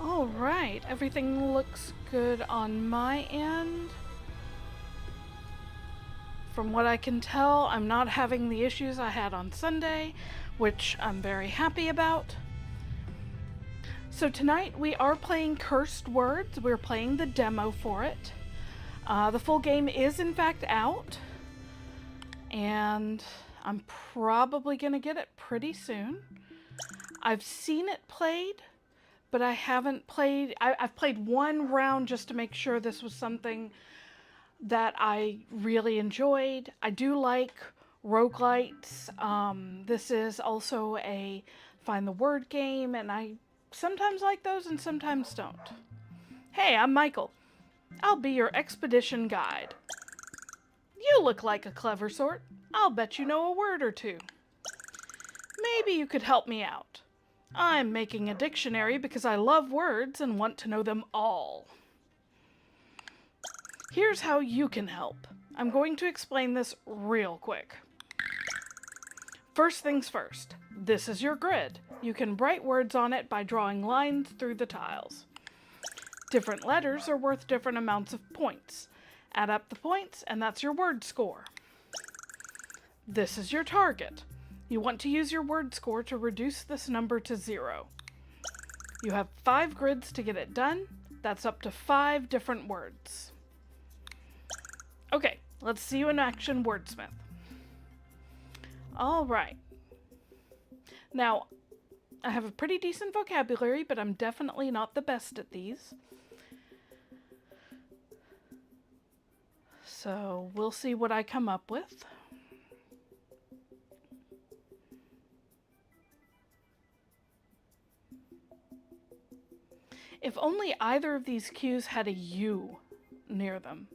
All right, everything looks good on my end. From what I can tell, I'm not having the issues I had on Sunday, which I'm very happy about. So tonight we are playing Cursed Words. We're playing the demo for it. The full game is in fact out, and I'm probably going to get it pretty soon. I've seen it played, but I haven't played. I've played one round just to make sure this was something that I really enjoyed. I do like roguelites. This is also a find the word game, and I sometimes like those and sometimes don't. Hey, I'm Michael. I'll be your expedition guide. You look like a clever sort. I'll bet you know a word or two. Maybe you could help me out. I'm making a dictionary because I love words and want to know them all. Here's how you can help. I'm going to explain this real quick. First things first, this is your grid. You can write words on it by drawing lines through the tiles. Different letters are worth different amounts of points. Add up the points, and that's your word score. This is your target. You want to use your word score to reduce this number to 0. You have 5 grids to get it done. That's up to 5 different words. Okay, let's see you in action, Wordsmith. All right. Now, I have a pretty decent vocabulary, but I'm definitely not the best at these. So we'll see what I come up with. If only either of these cues had a U near them.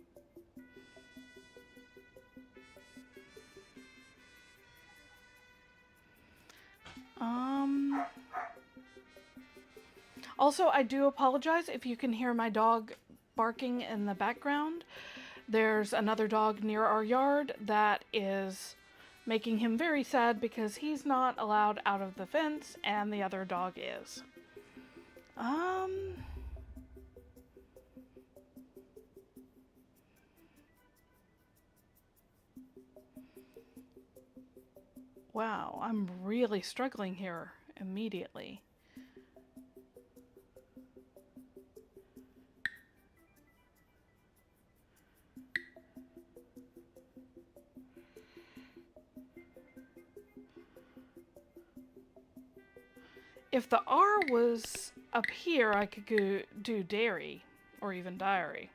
Also, I do apologize if you can hear my dog barking in the background. There's another dog near our yard that is making him very sad because he's not allowed out of the fence and the other dog is. Wow, I'm really struggling here immediately. If the R was up here, I could do dairy or even diary.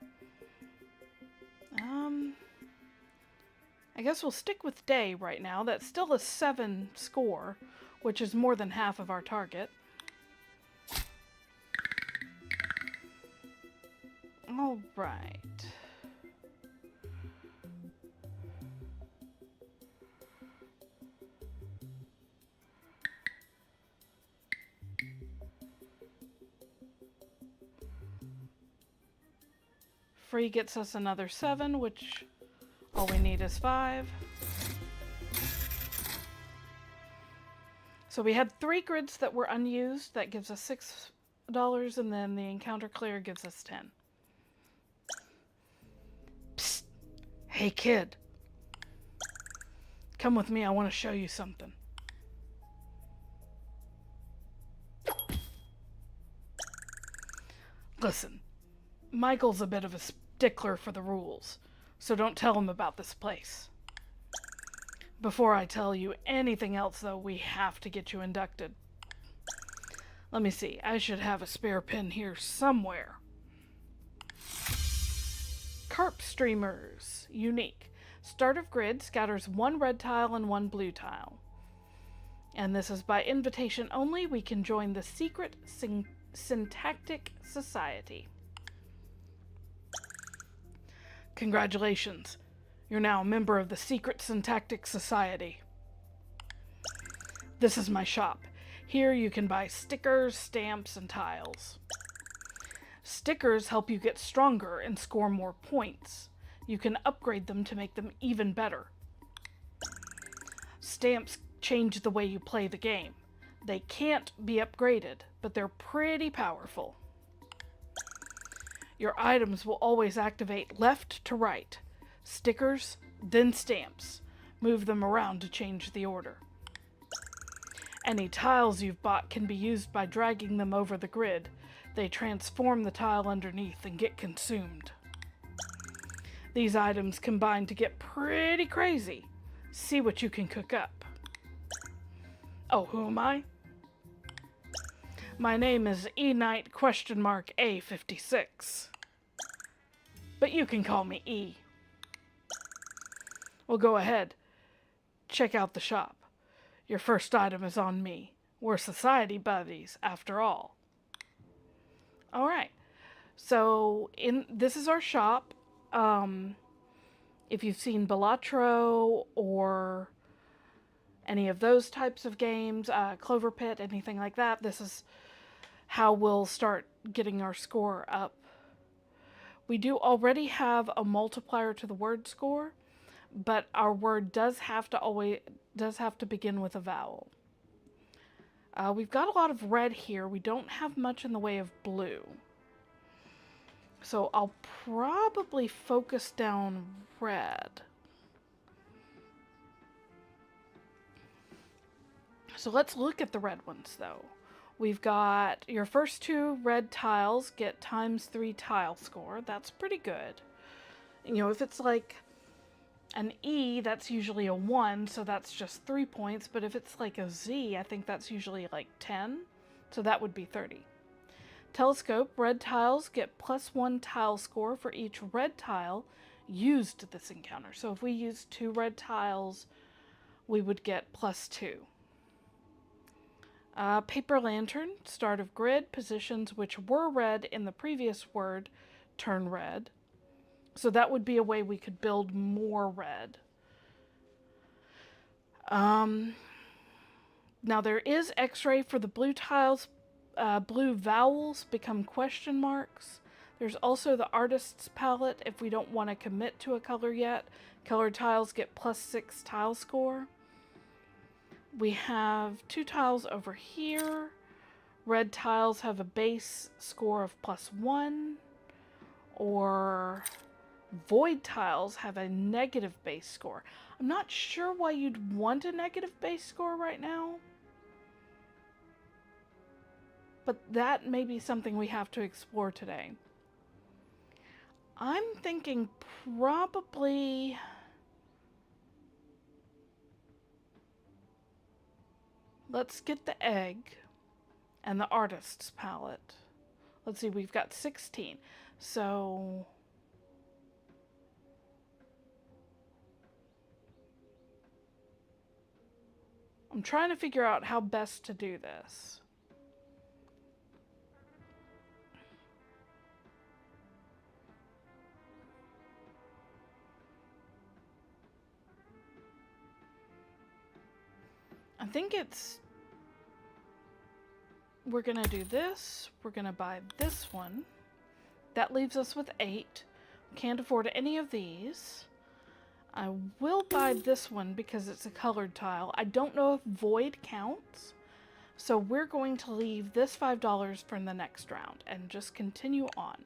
I guess we'll stick with day right now. That's still a 7 score, which is more than half of our target. All right. Free gets us another 7, which all we need is 5. So we had 3 grids that were unused. That gives us $6, and then the encounter clear gives us 10. Psst. Hey kid. Come with me, I want to show you something. Listen, Michael's a bit of a stickler for the rules, so don't tell him about this place. Before I tell you anything else, though, we have to get you inducted. Let me see, I should have a spare pen here somewhere. Carp streamers, unique. Start of grid scatters 1 red tile and 1 blue tile. And this is by invitation only. We can join the Secret Syntactic Society. Congratulations. You're now a member of the Secret Syntactic Society. This is my shop. Here you can buy stickers, stamps, and tiles. Stickers help you get stronger and score more points. You can upgrade them to make them even better. Stamps change the way you play the game. They can't be upgraded, but they're pretty powerful. Your items will always activate left to right. Stickers, then stamps. Move them around to change the order. Any tiles you've bought can be used by dragging them over the grid. They transform the tile underneath and get consumed. These items combine to get pretty crazy. See what you can cook up. Oh, who am I? My name is E-Knight A56. But you can call me E. Well, go ahead. Check out the shop. Your first item is on me. We're society buddies, after all. All right. So this is our shop. If you've seen Balatro or any of those types of games, Clover Pit, anything like that, this is how we'll start getting our score up. We do already have a multiplier to the word score, but our word does have to begin with a vowel. We've got a lot of red here. We don't have much in the way of blue. So I'll probably focus down red. So let's look at the red ones though. We've got your first two red tiles get ×3 tile score. That's pretty good. You know, if it's like an E, that's usually a 1, so that's just 3 points. But if it's like a Z, I think that's usually like 10. So that would be 30. Telescope, red tiles get +1 tile score for each red tile used this encounter. So if we use 2 red tiles, we would get +2. Paper lantern, start of grid, positions which were red in the previous word turn red. So that would be a way we could build more red. Now there is X-ray for the blue tiles. Blue vowels become question marks. There's also the artist's palette if we don't want to commit to a color yet. Colored tiles get +6 tile score. We have 2 tiles over here. Red tiles have a base score of +1. Or void tiles have a negative base score. I'm not sure why you'd want a negative base score right now. But that may be something we have to explore today. I'm thinking probably let's get the egg and the artist's palette. Let's see, we've got 16. So I'm trying to figure out how best to do this. I think we're gonna do this. We're gonna buy this one. That leaves us with 8. Can't afford any of these. I will buy this one because it's a colored tile. I don't know if void counts. So we're going to leave this $5 for the next round and just continue on.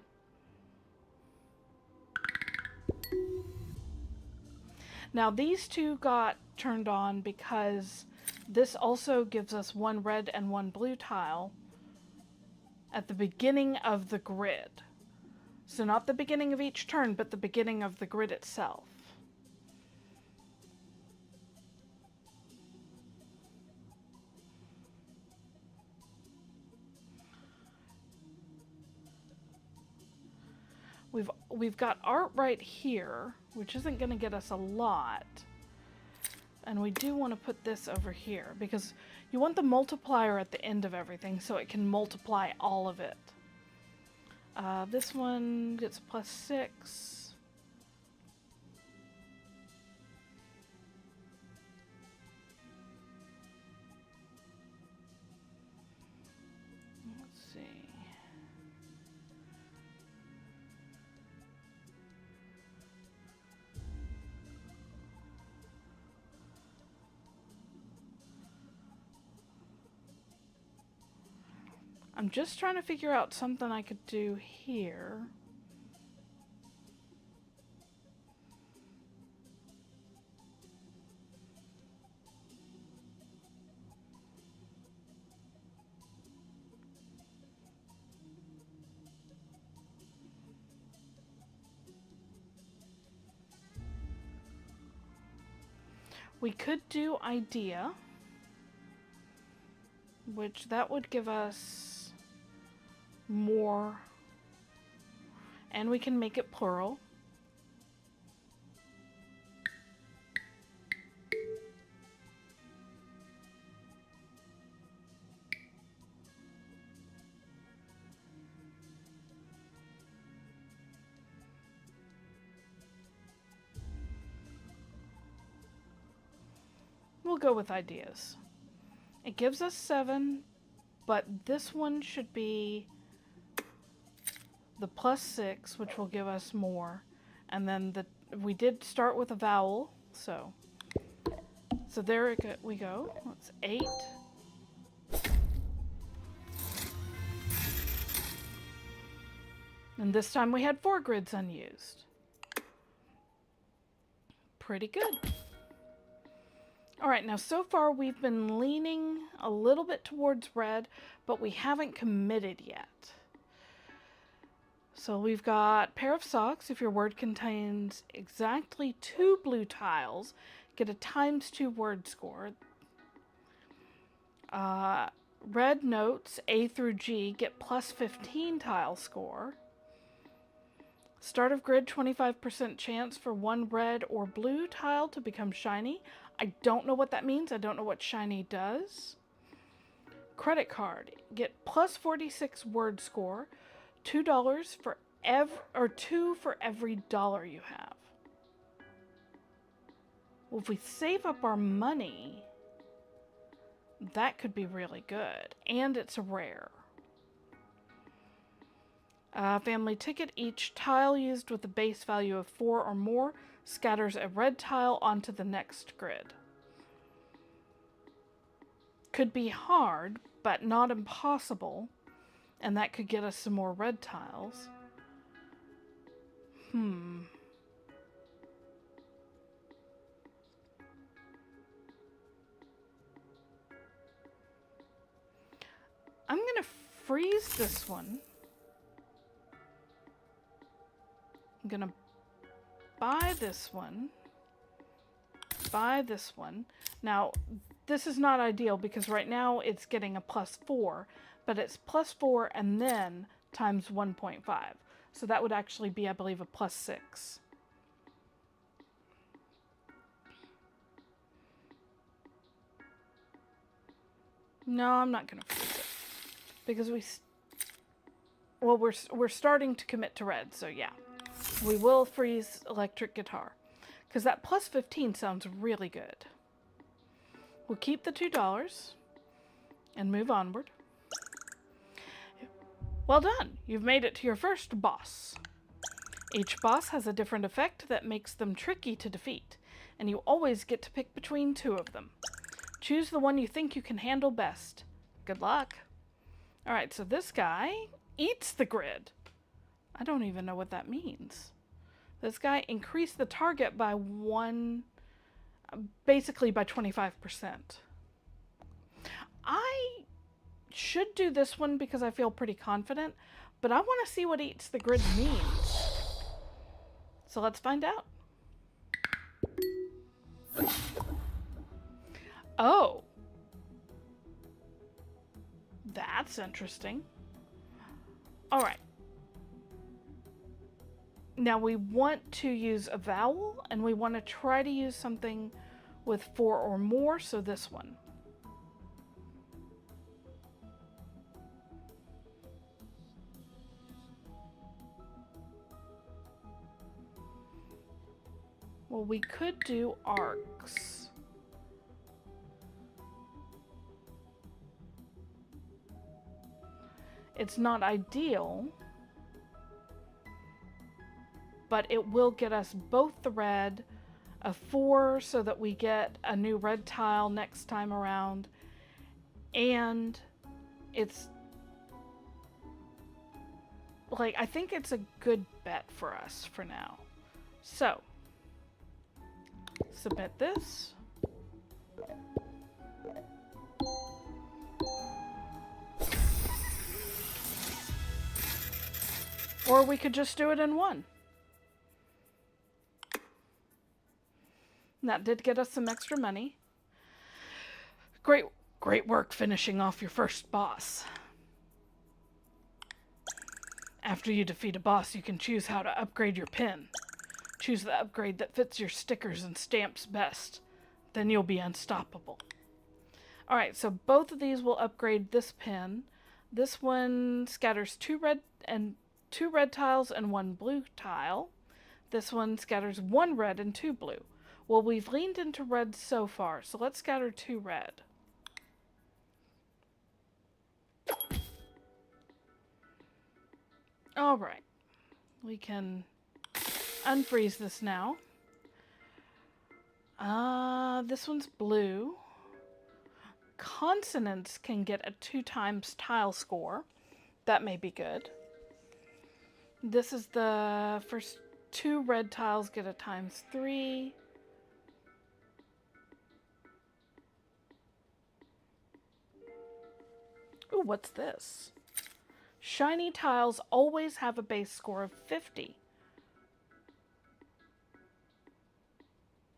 Now these two got turned on because this also gives us 1 red and 1 blue tile at the beginning of the grid. So not the beginning of each turn, but the beginning of the grid itself. We've got art right here, which isn't going to get us a lot. And we do want to put this over here because you want the multiplier at the end of everything so it can multiply all of it. This one gets +6. Let's see. I'm just trying to figure out something I could do here. We could do idea, which that would give us more, and we can make it plural. We'll go with ideas. It gives us 7, but this one should be the +6, which will give us more. And then we did start with a vowel, so there we go. That's 8. And this time we had 4 grids unused. Pretty good. All right, now so far we've been leaning a little bit towards red, but we haven't committed yet. So we've got pair of socks. If your word contains exactly 2 blue tiles, get a ×2 word score. Red notes A through G, get +15 tile score. Start of grid, 25% chance for 1 red or blue tile to become shiny. I don't know what that means. I don't know what shiny does. Credit card, get +46 word score, $2 for $2 for every dollar you have. Well, if we save up our money, that could be really good. And it's rare. Family ticket, each tile used with a base value of 4 or more scatters a red tile onto the next grid. Could be hard, but not impossible, and that could get us some more red tiles. I'm gonna freeze this one. I'm gonna buy this one, buy this one. Now, this is not ideal because right now it's getting a +4, but it's +4 and then times 1.5. So that would actually be, I believe, a +6. No, I'm not gonna freeze it because we're starting to commit to red, so yeah. We will freeze electric guitar because that +15 sounds really good. We'll keep the $2 and move onward. Well done! You've made it to your first boss. Each boss has a different effect that makes them tricky to defeat, and you always get to pick between 2 of them. Choose the one you think you can handle best. Good luck. Alright, so this guy eats the grid. I don't even know what that means. This guy increased the target by basically by 25%. I should do this one because I feel pretty confident, but I want to see what eats the grid means. So let's find out. Oh. That's interesting. All right. Now we want to use a vowel, and we want to try to use something with 4 or more, so this one. Well, we could do arcs. It's not ideal, but it will get us both the red, a 4 so that we get a new red tile next time around, and it's like, I think it's a good bet for us for now. So, submit this. Or we could just do it in one. That did get us some extra money. Great work finishing off your first boss. After you defeat a boss, you can choose how to upgrade your pin. Choose the upgrade that fits your stickers and stamps best. Then you'll be unstoppable. Alright, so both of these will upgrade this pin. This one scatters two red tiles and one blue tile. This one scatters one red and two blue. Well, we've leaned into red so far, so let's scatter two red. Alright, we can unfreeze this now. This one's blue. Consonants can get a 2 times tile score. That may be good. This is the first 2 red tiles get a ×3. Ooh, what's this? Shiny tiles always have a base score of 50.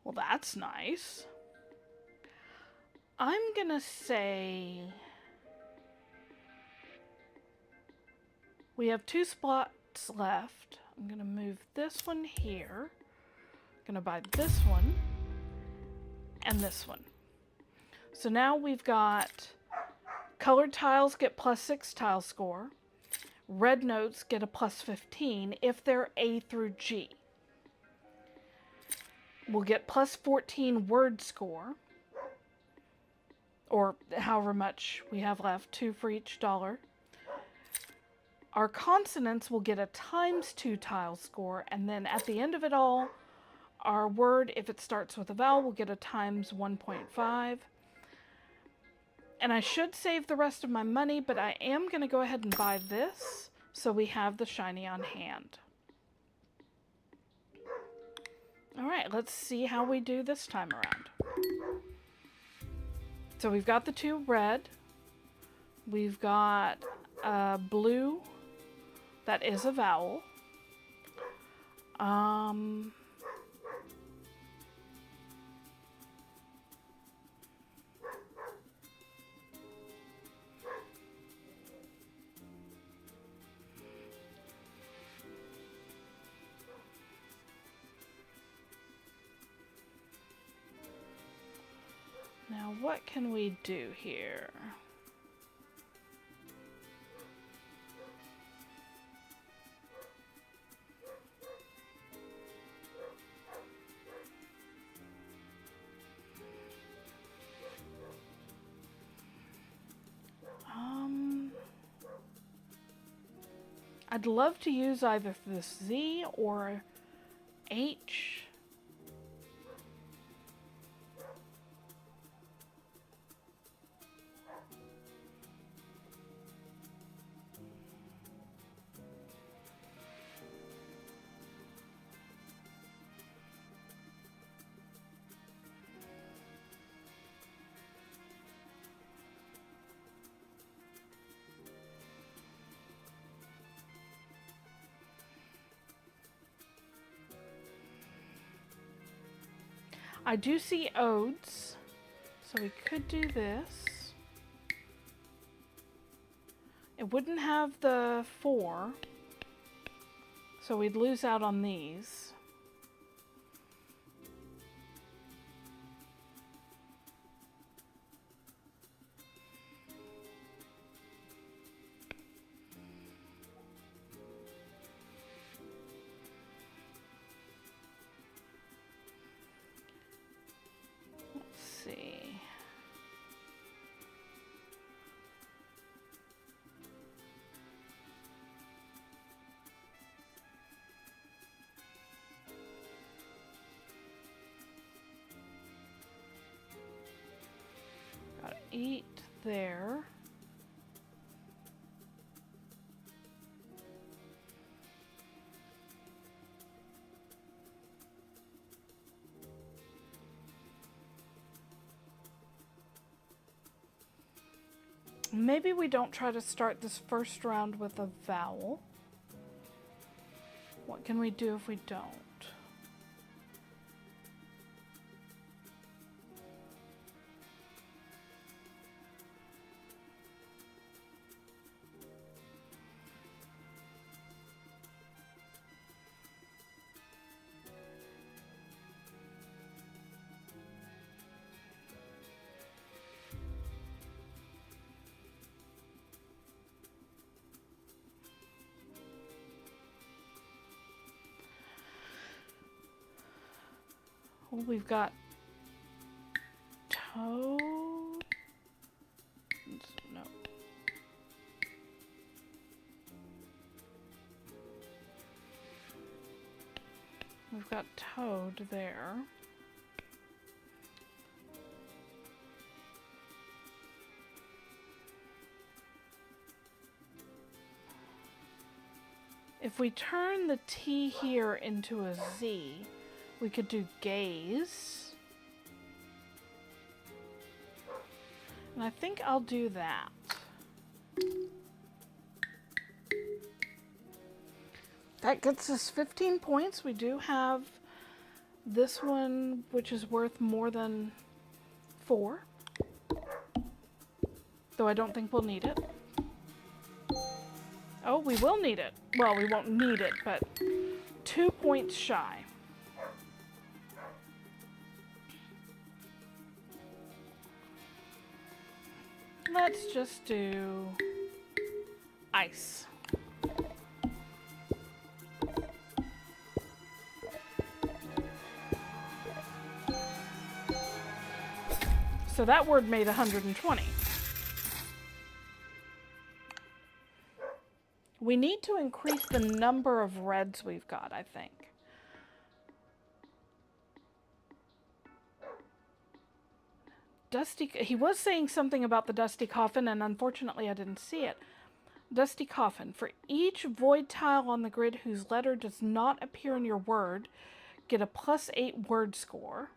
Well, that's nice. I'm gonna say we have 2 spots left. I'm gonna move this one here. I'm gonna buy this one and this one. So now we've got colored tiles get +6 tile score. Red notes get a +15 if they're A through G. We'll get +14 word score, or however much we have left, 2 for each dollar. Our consonants will get a ×2 tile score, and then at the end of it all, our word, if it starts with a vowel, will get a ×1.5. And I should save the rest of my money, but I am going to go ahead and buy this so we have the shiny on hand. Alright, let's see how we do this time around. So we've got the 2 red. We've got blue. That is a vowel. Now, what can we do here? I'd love to use either this Z or H. I do see odes, so we could do this. It wouldn't have the 4, so we'd lose out on these. Eat there. Maybe we don't try to start this first round with a vowel. What can we do if we don't? We've got toad. No. We've got toad there. If we turn the T here into a Z, we could do gaze. And I think I'll do that. That gets us 15 points. We do have this one, which is worth more than 4. Though I don't think we'll need it. Oh, we will need it. Well, we won't need it, but 2 points shy. Let's just do ice. So that word made 120. We need to increase the number of reds we've got, I think. Dusty, he was saying something about the dusty coffin, and unfortunately I didn't see it. Dusty coffin. For each void tile on the grid whose letter does not appear in your word, get a +8 word score.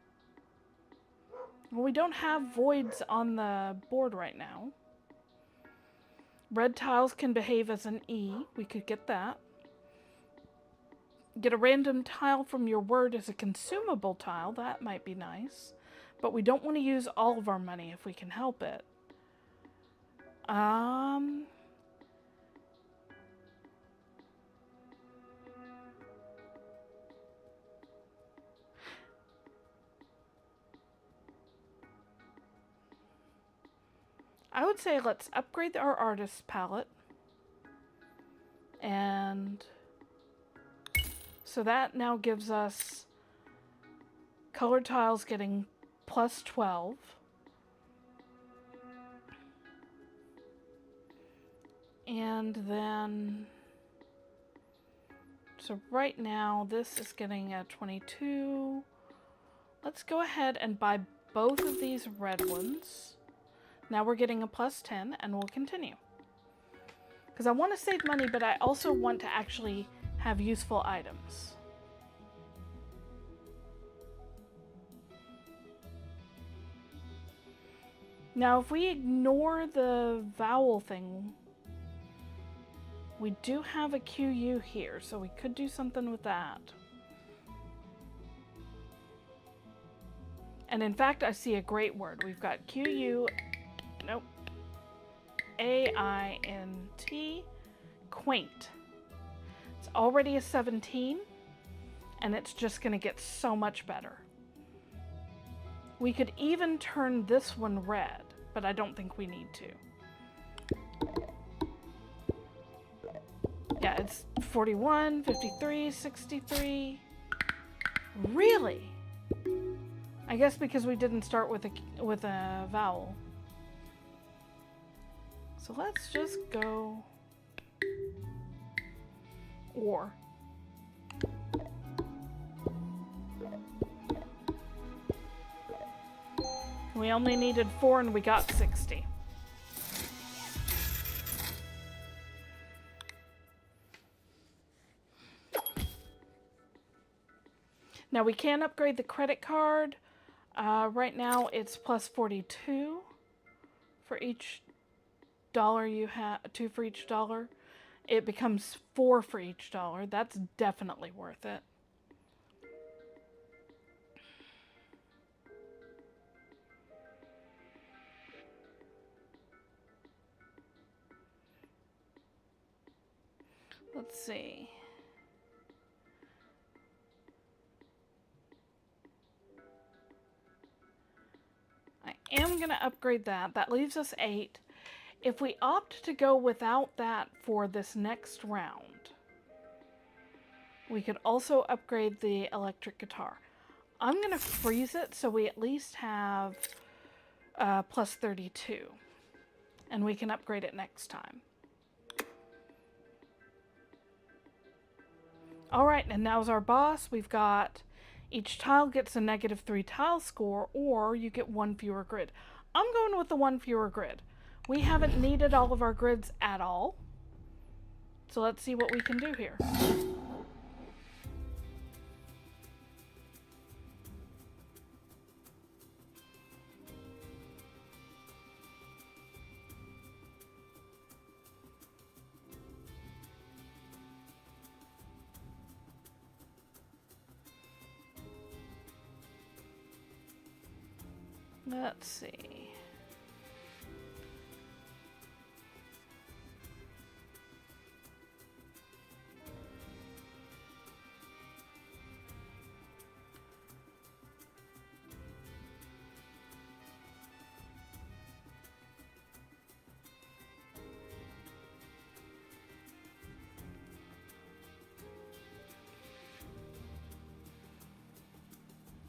Well, we don't have voids on the board right now. Red tiles can behave as an E. We could get that. Get a random tile from your word as a consumable tile. That might be nice. But we don't want to use all of our money if we can help it. I would say let's upgrade our artist palette. And so that now gives us colored tiles getting +12. And then, so right now this is getting a 22. Let's go ahead and buy both of these red ones. Now we're getting a +10, and we'll continue. Because I want to save money, but I also want to actually have useful items. Now, if we ignore the vowel thing, we do have a QU here, so we could do something with that. And in fact, I see a great word. We've got QU, nope, AINT, quaint. It's already a 17, and it's just going to get so much better. We could even turn this one red, but I don't think we need to. Yeah, it's 41, 53, 63. Really? I guess because we didn't start with a vowel. So let's just go or. We only needed 4 and we got 60. Now we can upgrade the credit card. Right now it's +42 for each dollar you have, 2 for each dollar. It becomes 4 for each dollar. That's definitely worth it. Let's see. I am going to upgrade that. That leaves us 8. If we opt to go without that for this next round, we could also upgrade the electric guitar. I'm going to freeze it so we at least have plus 32. And we can upgrade it next time. Alright, and now's our boss. We've got each tile gets a -3 tile score, or you get 1 fewer grid. I'm going with the 1 fewer grid. We haven't needed all of our grids at all. So let's see what we can do here. Let's see.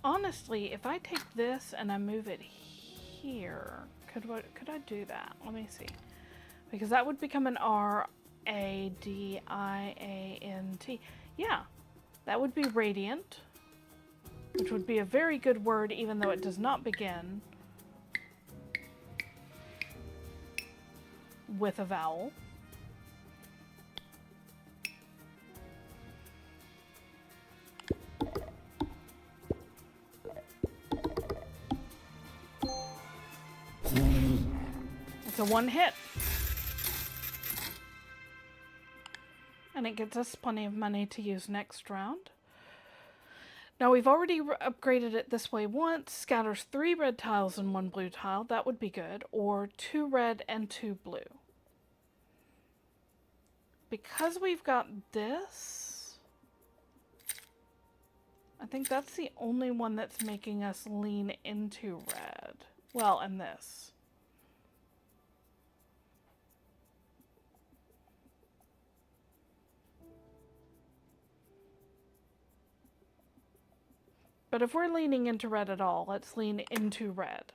Honestly, if I take this and I move it here, could I do that? Let me see. Because that would become an R-A-D-I-A-N-T. Yeah, that would be radiant, which would be a very good word even though it does not begin with a vowel. It's a one hit. And it gets us plenty of money to use next round. Now we've already upgraded it this way once. Scatters 3 red tiles and 1 blue tile. That would be good. Or 2 red and 2 blue. Because we've got this, I think that's the only one that's making us lean into red. Well, and this. But if we're leaning into red at all, let's lean into red.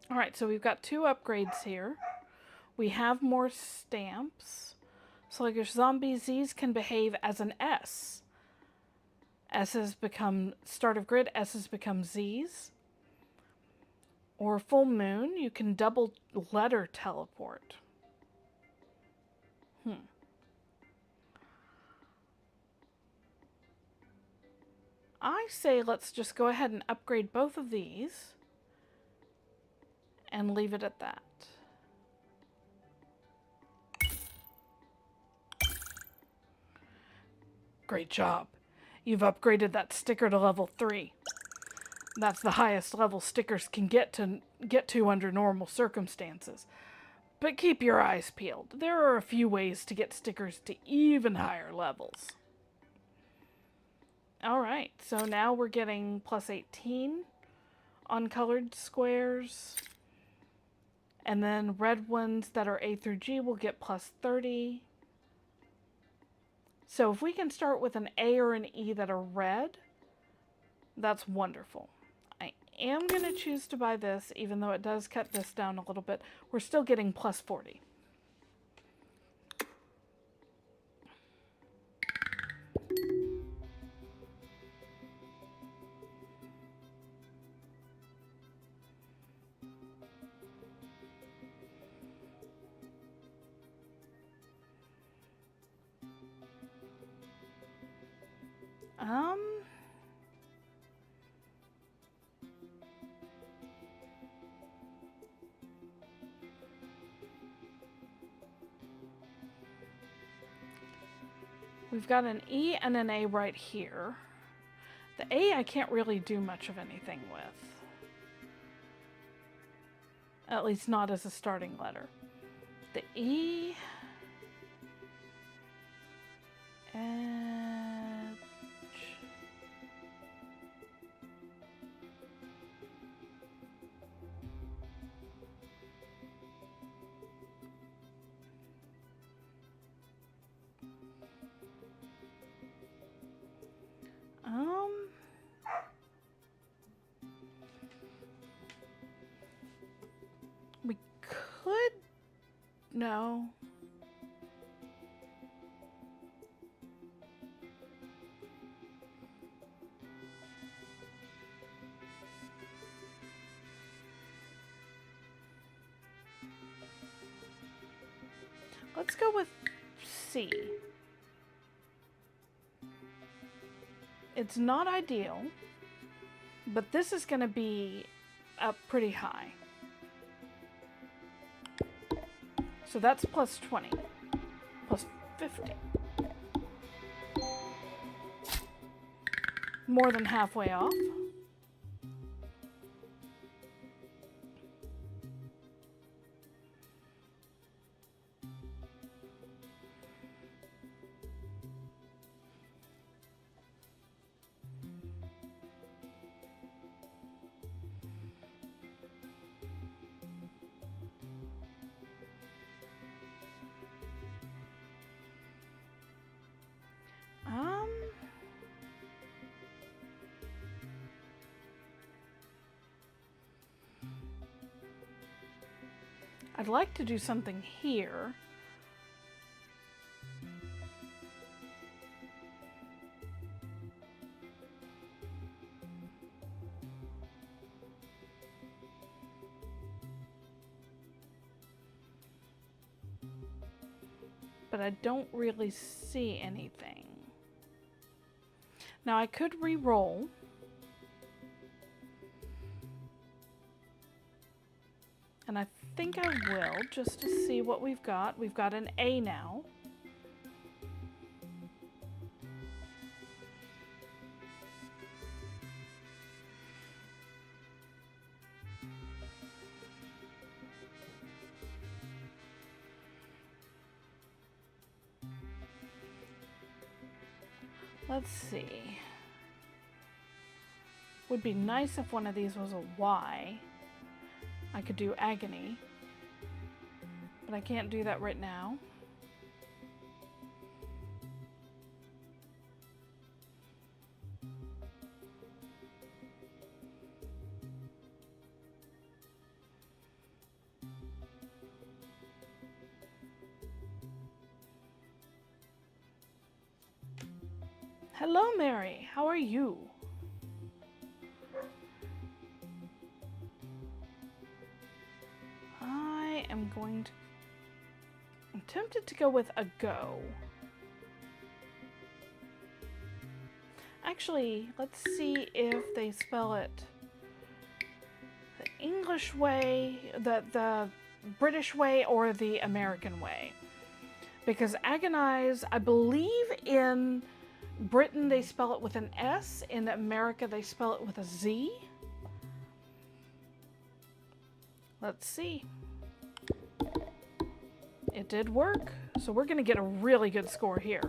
Alright, so we've got 2 upgrades here. We have more stamps. So like your zombie Z's can behave as an S. S's become start of grid, S's become Z's. Or full moon, you can double letter teleport. I say let's just go ahead and upgrade both of these and leave it at that. Great job. You've upgraded that sticker to level 3. That's the highest level stickers can get to under normal circumstances. But keep your eyes peeled. There are a few ways to get stickers to even higher levels. Alright, so now we're getting plus 18 on colored squares. And then red ones that are A through G will get plus 30. So if we can start with an A or an E that are red, that's wonderful. I am going to choose to buy this, even though it does cut this down a little bit. We're still getting plus 40. We've got an E and an A right here. The A I can't really do much of anything with. At least not as a starting letter. The E... Edge... know. Let's go with C. It's not ideal, but this is going to be up pretty high. So that's plus 20, plus 50. More than halfway off. I'd like to do something here. But I don't really see anything. Now I could re-roll. And I think I will, just to see what we've got. We've got an A now. Let's see. Would be nice if one of these was a Y. I could do agony, but I can't do that right now. Hello, Mary. How are you? I'm tempted to go with a go. Actually, let's see if they spell it the English way, the British way, or the American way. Because agonize, I believe in Britain they spell it with an S, in America they spell it with a Z. Let's see. It did work, so we're going to get a really good score here.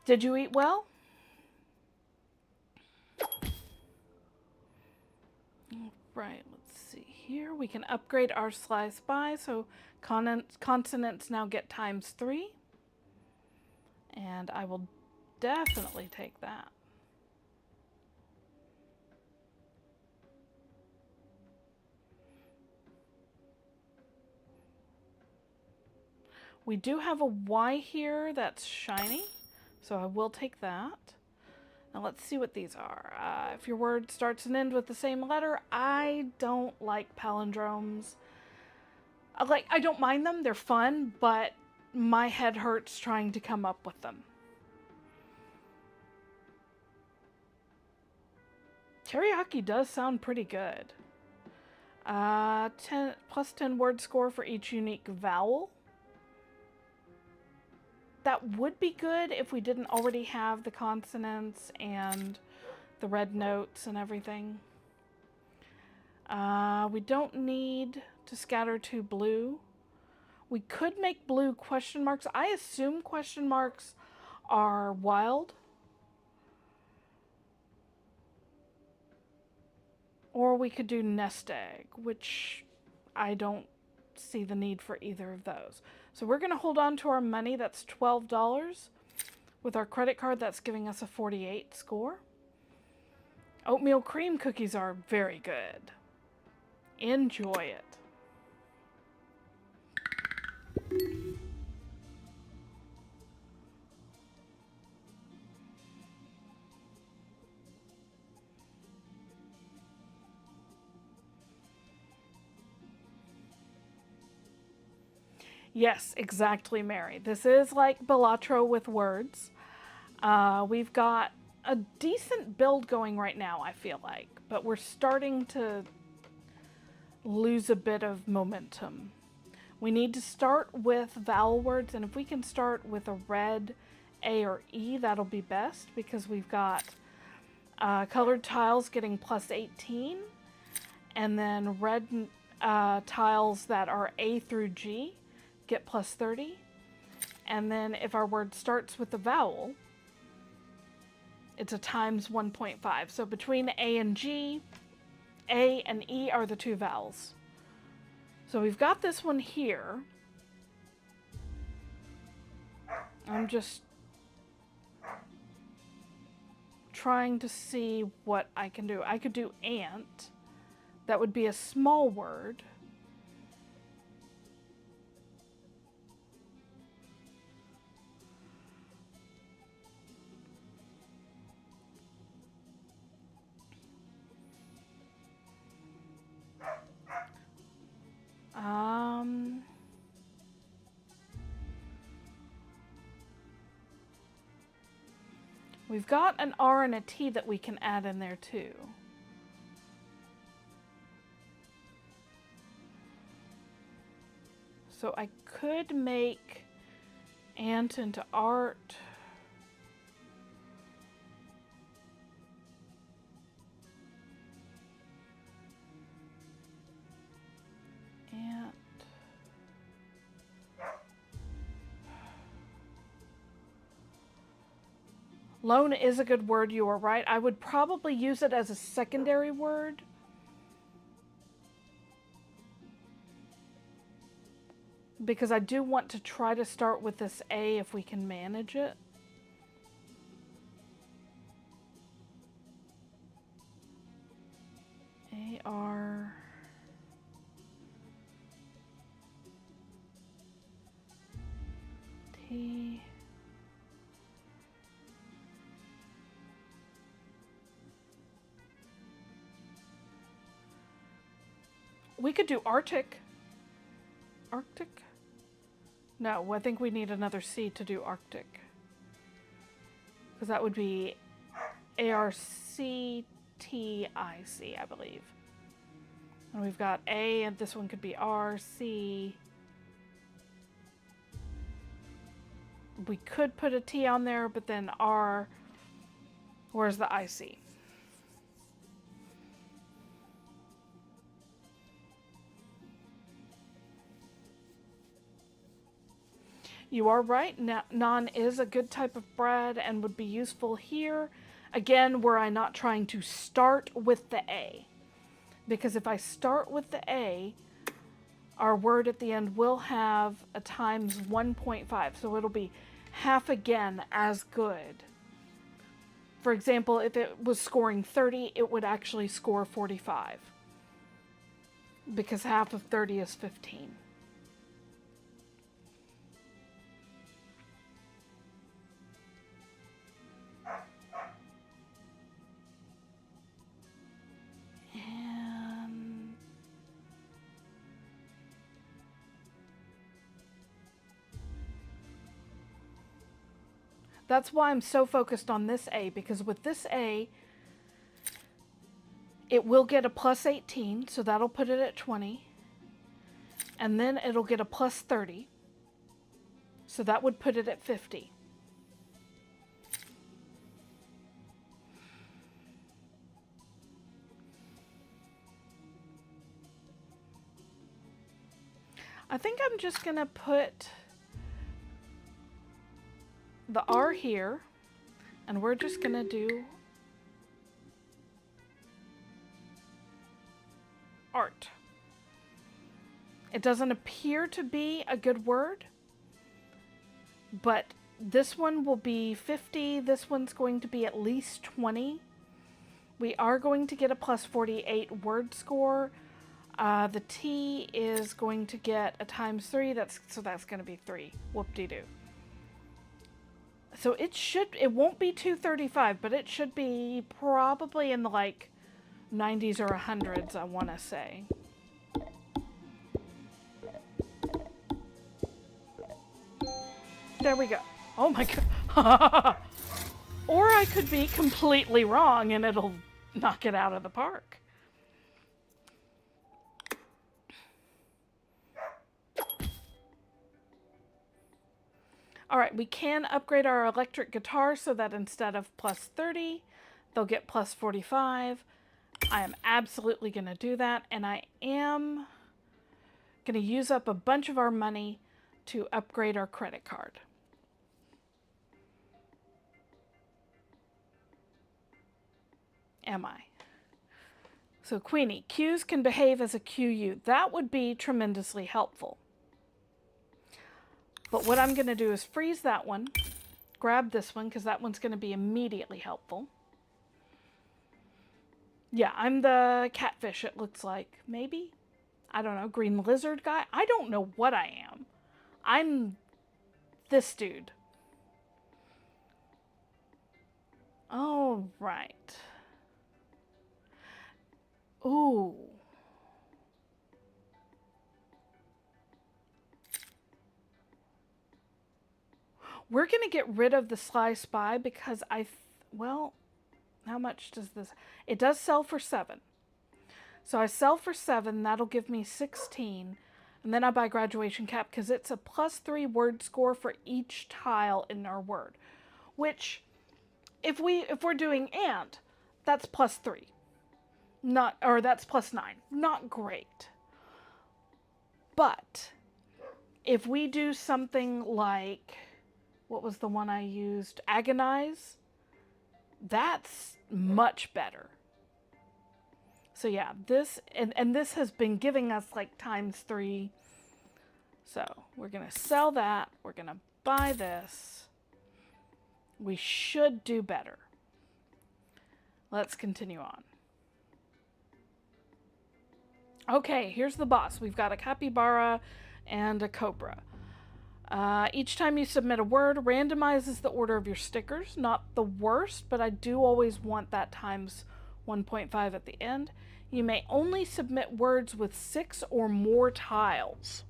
Did you eat well? Right, let's see here. We can upgrade our slice by, so consonants now get ×3. And I will definitely take that. We do have a Y here that's shiny, so I will take that. Now let's see what these are. If your word starts and ends with the same letter, I don't like palindromes. I don't mind them, they're fun, but my head hurts trying to come up with them. Teriyaki does sound pretty good. 10 word score for each unique vowel. That would be good if we didn't already have the consonants and the red notes and everything. We don't need to scatter to blue. We could make blue question marks. I assume question marks are wild. Or we could do nest egg, which I don't see the need for either of those. So we're going to hold on to our money. That's $12. With our credit card, that's giving us a 48 score. Oatmeal cream cookies are very good. Enjoy it. Yes, exactly, Mary. This is like Balatro with words. We've got a decent build going right now, I feel like, but we're starting to lose a bit of momentum. We need to start with vowel words, and if we can start with a red A or E, that'll be best, because we've got colored tiles getting plus 18, and then red tiles that are A through G get plus 30. And then if our word starts with a vowel, it's a times 1.5. So between A and G, A and E are the two vowels. So we've got this one here. I'm just trying to see what I can do. I could do ant. That would be a small word. We've got an R and a T that we can add in there too. So I could make ant into art. Ant. Lone is a good word, you are right. I would probably use it as a secondary word. Because I do want to try to start with this A if we can manage it. A-R... T... We could do Arctic. Arctic? No, I think we need another C to do Arctic. Because that would be A-R-C-T-I-C, I believe. And we've got A, and this one could be R, C. We could put a T on there, but then R, where's the IC? You are right. Naan is a good type of bread and would be useful here. Again, were I not trying to start with the A. Because if I start with the A, our word at the end will have a times 1.5. So it'll be half again as good. For example, if it was scoring 30, it would actually score 45. Because half of 30 is 15. That's why I'm so focused on this A, because with this A, it will get a plus 18, so that'll put it at 20. And then it'll get a plus 30, so that would put it at 50. I think I'm just going to put the R here, and we're just going to do art. It doesn't appear to be a good word, but This one will be 50. This one's going to be at least 20. We are going to get a plus 48 word score. The T is going to get a times 3. So that's going to be 3. Whoop-de-doo. So it won't be 235, but it should be probably in the like 90s or 100s, I want to say. There we go. Oh my god. Or I could be completely wrong and it'll knock it out of the park. All right, we can upgrade our electric guitar so that instead of plus 30, they'll get plus 45. I am absolutely going to do that, and I am going to use up a bunch of our money to upgrade our credit card. Am I? So Queenie, Qs can behave as a QU. That would be tremendously helpful. But what I'm going to do is freeze that one, grab this one, because that one's going to be immediately helpful. Yeah, I'm the catfish, it looks like. Maybe? I don't know. Green lizard guy? I don't know what I am. I'm this dude. Oh, right. Ooh. We're going to get rid of the Sly Spy because well, how much does this? It does sell for 7. So I sell for 7. That'll give me 16. And then I buy Graduation Cap because it's a plus 3 word score for each tile in our word. Which, if we're doing and, that's plus 3. That's plus 9. Not great. But if we do something like, what was the one I used? Agonize. That's much better. So yeah, this and this has been giving us like times 3. So we're gonna sell that. We're gonna buy this. We should do better. Let's continue on. Okay, here's the boss. We've got a capybara and a cobra. Each time you submit a word, randomizes the order of your stickers. Not the worst, but I do always want that times 1.5 at the end. You may only submit words with 6 or more tiles.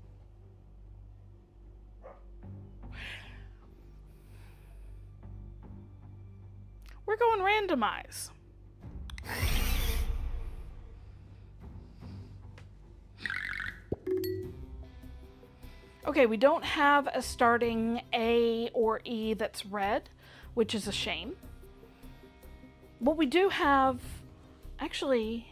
We're going randomize. Okay, we don't have a starting A or E that's red, which is a shame. But we do have, actually,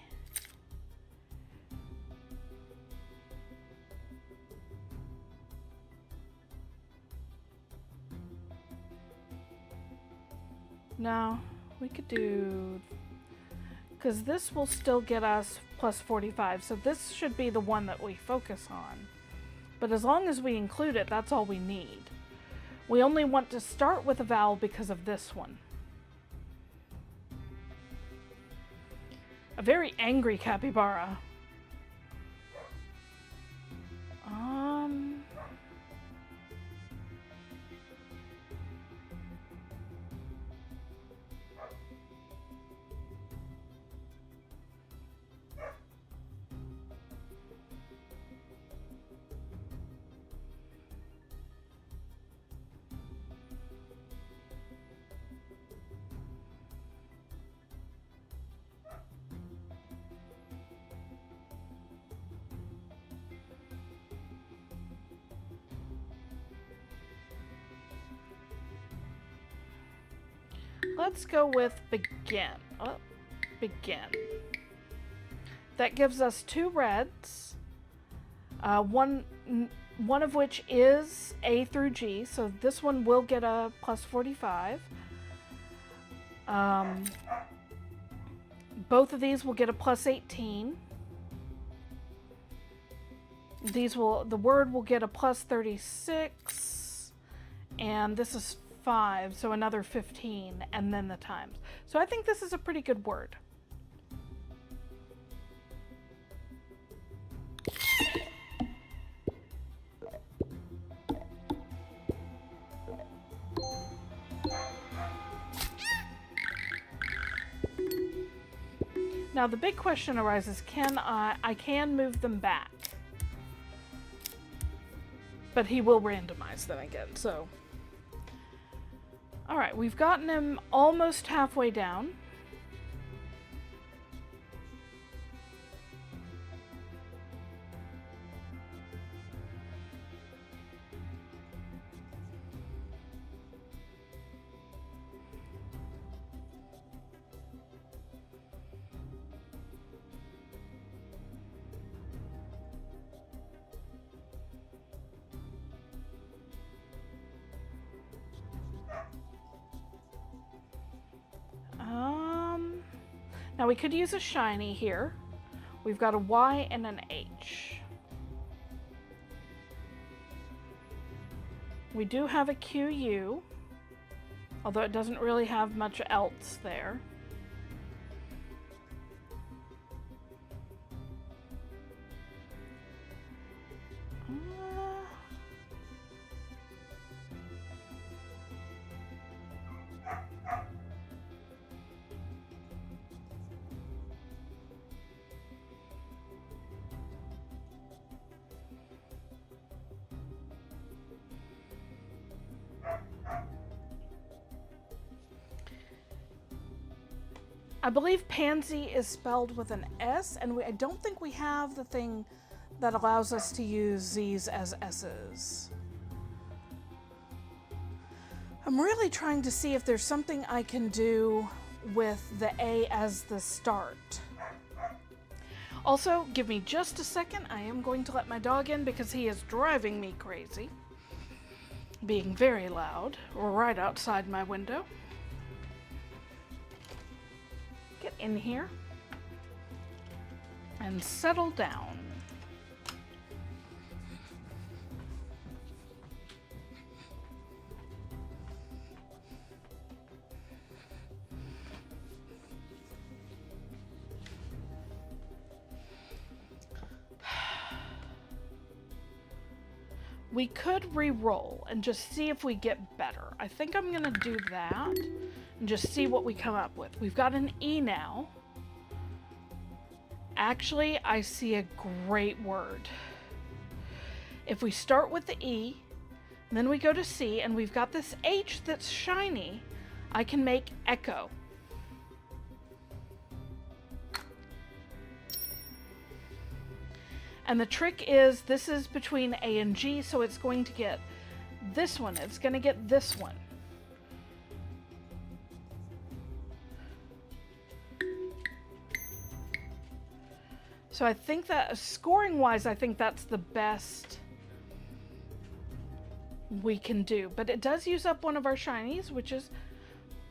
no, we could do, because this will still get us plus 45, so this should be the one that we focus on. But as long as we include it, that's all we need. We only want to start with a vowel because of this one. A very angry capybara. Let's go with begin. Oh, begin. That gives us 2 reds. One of which is A through G, so this one will get a plus 45. Both of these will get a plus 18. The word will get a plus 36. And this is 5, so another 15, and then the times. So I think this is a pretty good word. Now the big question arises, I can move them back. But he will randomize them again, so. All right, we've gotten him almost halfway down. Now we could use a shiny here. We've got a Y and an H. We do have a QU, although it doesn't really have much else there. I believe pansy is spelled with an S, and I don't think we have the thing that allows us to use Z's as S's. I'm really trying to see if there's something I can do with the A as the start. Also, give me just a second. I am going to let my dog in because he is driving me crazy, being very loud, right outside my window. Get in here and settle down. We could re-roll and just see if we get better. I think I'm gonna do that and just see what we come up with. We've got an E now. Actually, I see a great word. If we start with the E, and then we go to C, and we've got this H that's shiny, I can make echo. And the trick is, this is between A and G, so it's going to get this one. It's going to get this one. So I think that, scoring-wise, I think that's the best we can do. But it does use up one of our shinies, which is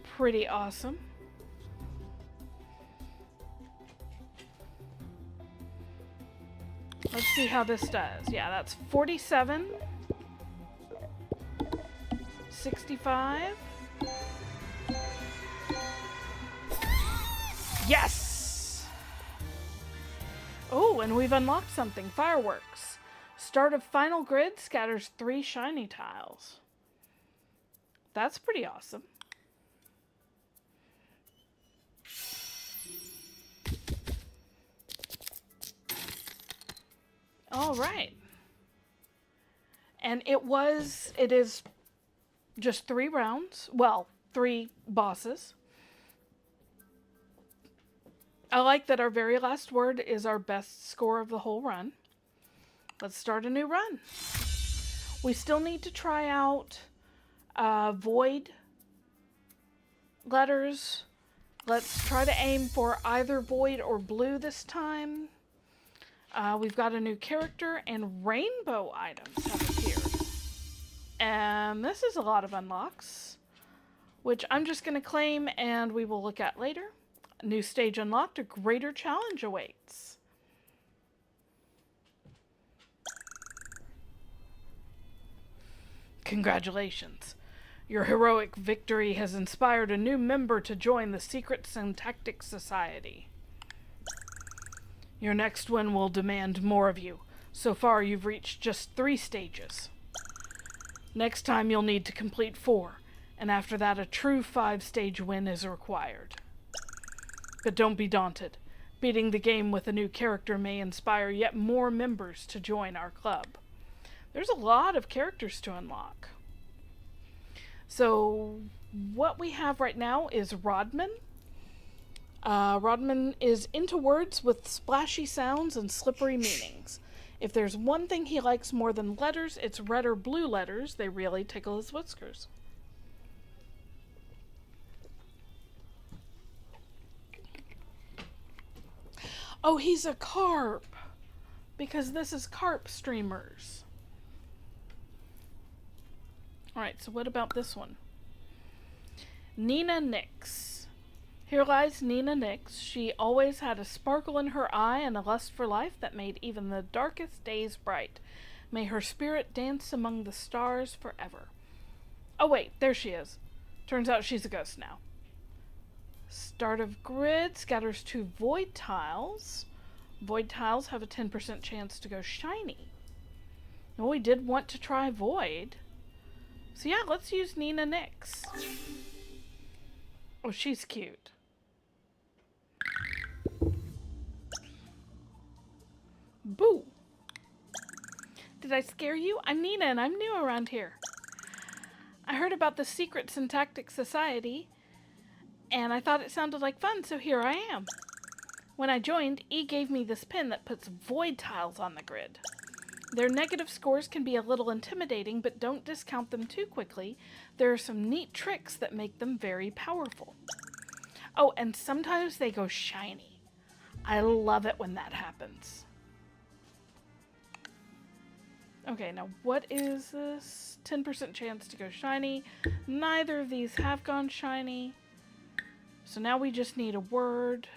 pretty awesome. Let's see how this does. Yeah, that's 47. 65. Yes! Oh, and we've unlocked something. Fireworks. Start of final grid scatters 3 shiny tiles. That's pretty awesome. All right. And it is just 3 rounds. Well, 3 bosses. I like that our very last word is our best score of the whole run. Let's start a new run. We still need to try out void letters. Let's try to aim for either void or blue this time. We've got a new character and rainbow items have appeared. And this is a lot of unlocks, which I'm just going to claim and we will look at later. A new stage unlocked, a greater challenge awaits. Congratulations. Your heroic victory has inspired a new member to join the Secret Syntactic Society. Your next one will demand more of you. So far, you've reached just 3 stages. Next time, you'll need to complete 4, and after that, a true 5-stage win is required. But don't be daunted. Beating the game with a new character may inspire yet more members to join our club. There's a lot of characters to unlock. So, what we have right now is Rodman. Rodman is into words with splashy sounds and slippery meanings. If there's one thing he likes more than letters, it's red or blue letters. They really tickle his whiskers. Oh, he's a carp, because this is carp streamers. Alright, so what about this one? Nina Nix. Here lies Nina Nix. She always had a sparkle in her eye and a lust for life that made even the darkest days bright. May her spirit dance among the stars forever. Oh wait, there she is. Turns out she's a ghost now. Start of grid scatters 2 void tiles. Void tiles have a 10% chance to go shiny. No, we did want to try void. So yeah, let's use Nina Nix. Oh, she's cute. Boo! Did I scare you? I'm Nina and I'm new around here. I heard about the Secret Syntactic Society and I thought it sounded like fun, so here I am. When I joined, E gave me this pin that puts void tiles on the grid. Their negative scores can be a little intimidating, but don't discount them too quickly. There are some neat tricks that make them very powerful. Oh, and sometimes they go shiny. I love it when that happens. Okay, now what is this? 10% chance to go shiny. Neither of these have gone shiny. So now we just need a word.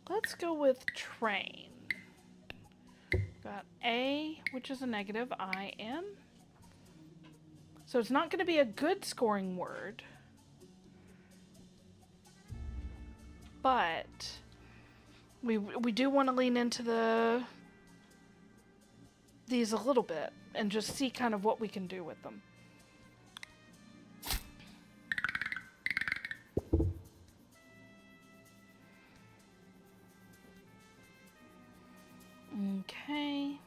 Let's go with train. Got A, which is a negative, I-N. So it's not going to be a good scoring word. But we do want to lean into these a little bit and just see kind of what we can do with them. Okay.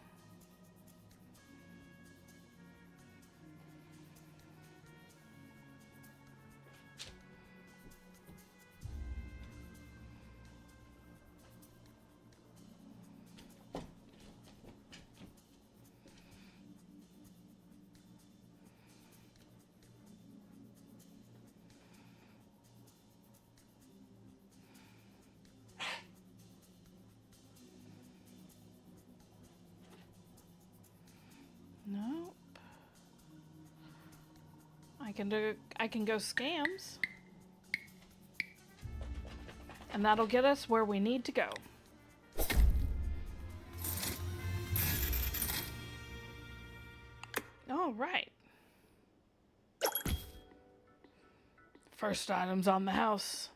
Nope. I can go scams. And that'll get us where we need to go. All right. First items on the house.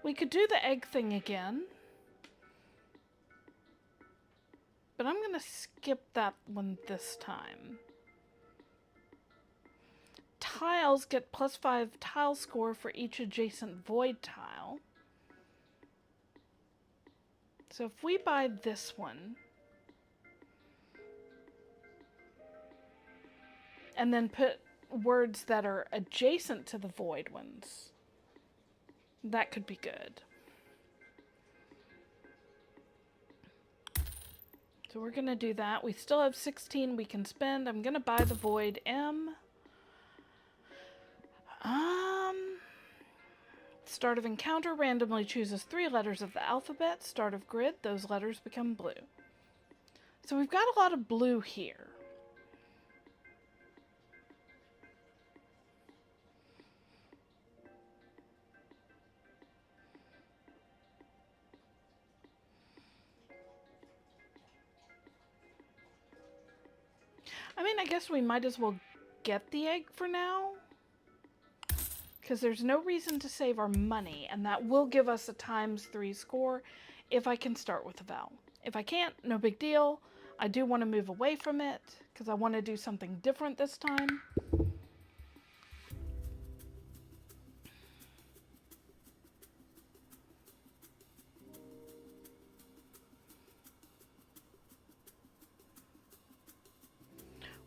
We could do the egg thing again. But I'm going to skip that one this time. Tiles get +5 tile score for each adjacent void tile. So if we buy this one, and then put words that are adjacent to the void ones. That could be good. So we're going to do that. We still have 16 we can spend. I'm going to buy the void M. Start of encounter randomly chooses 3 letters of the alphabet. Start of grid, those letters become blue. So we've got a lot of blue here. I mean, I guess we might as well get the egg for now, because there's no reason to save our money, and that will give us a ×3 score if I can start with a vowel. If I can't, no big deal. I do want to move away from it, because I want to do something different this time.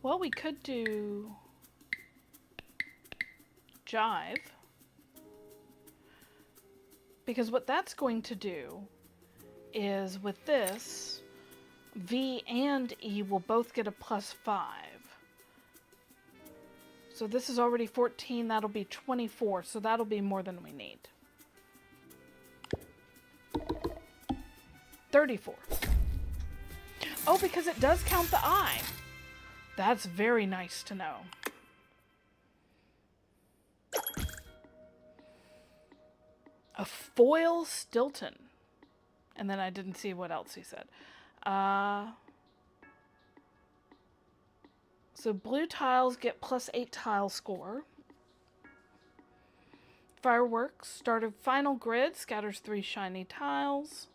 Well, we could do jive, because what that's going to do is with this, V and E will both get a +5. So this is already 14, that'll be 24, so that'll be more than we need. 34. Oh, because it does count the I. That's very nice to know. A foil Stilton. And then I didn't see what else he said. So blue tiles get +8 tile score. Fireworks, start of final grid, scatters 3 shiny tiles.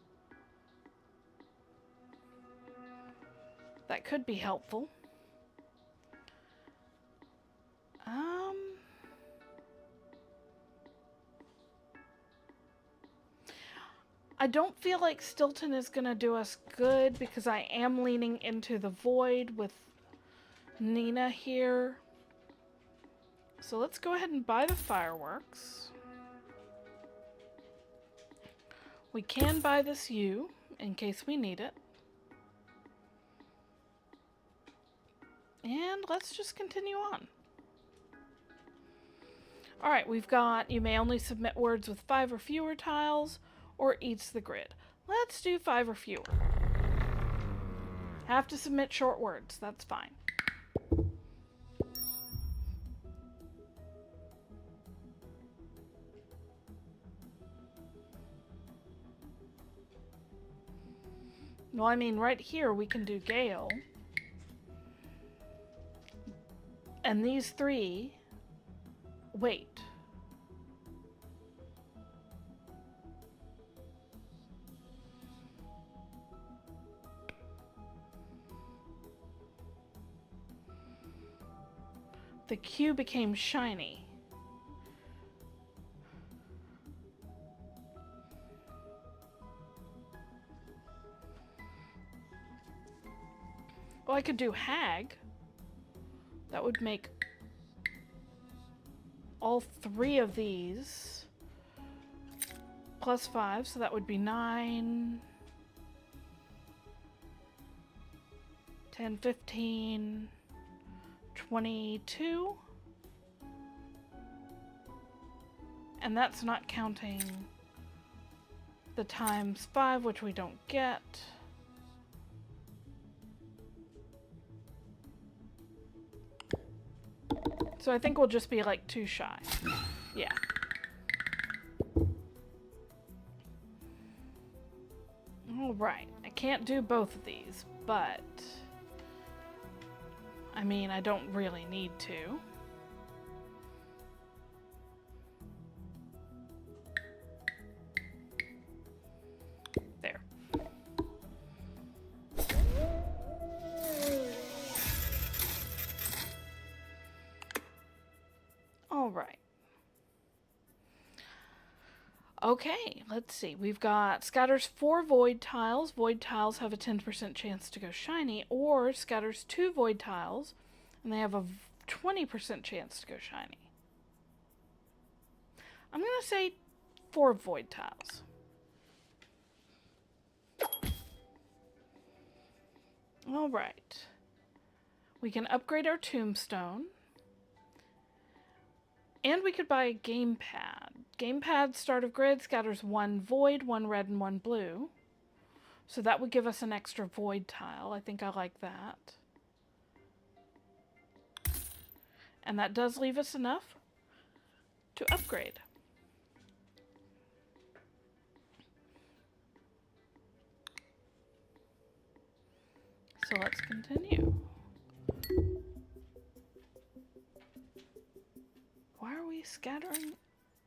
That could be helpful. I don't feel like Stilton is going to do us good because I am leaning into the void with Nina here. So let's go ahead and buy the fireworks. We can buy this U in case we need it. And let's just continue on. Alright, we've got you may only submit words with 5 or fewer tiles or eats the grid. Let's do 5 or fewer. Have to submit short words, that's fine. Well, I mean, right here we can do Gale. And these 3, wait. The Q became shiny. Well, I could do Hag. That would make all 3 of these +5, so that would be 9, 10, 15, 22. And that's not counting the ×5, which we don't get. So I think we'll just be like 2 shy. Yeah. Alright, I can't do both of these, but I mean, I don't really need to. There. All right. Okay, let's see. We've got scatters 4 void tiles. Void tiles have a 10% chance to go shiny, or scatters 2 void tiles, and they have a 20% chance to go shiny. I'm going to say 4 void tiles. All right. We can upgrade our tombstone. And we could buy a gamepad. Gamepad, start of grid, scatters 1 void, 1 red, and 1 blue. So that would give us an extra void tile. I think I like that. And that does leave us enough to upgrade. So let's continue. Why are we scattering?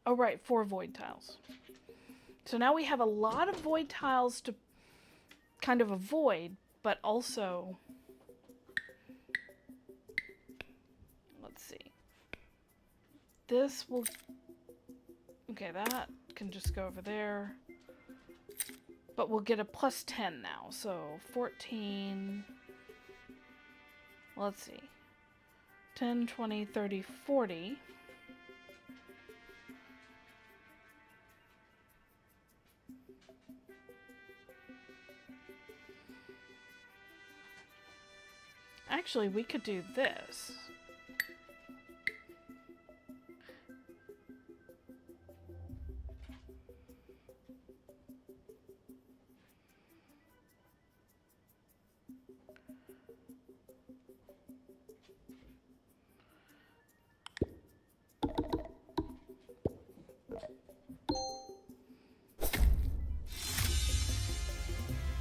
Oh, right, 4 void tiles. So now we have a lot of void tiles to kind of avoid, but also, let's see. This will, okay, that can just go over there. But we'll get a plus 10 now, so 14, let's see, 10, 20, 30, 40. Actually, we could do this.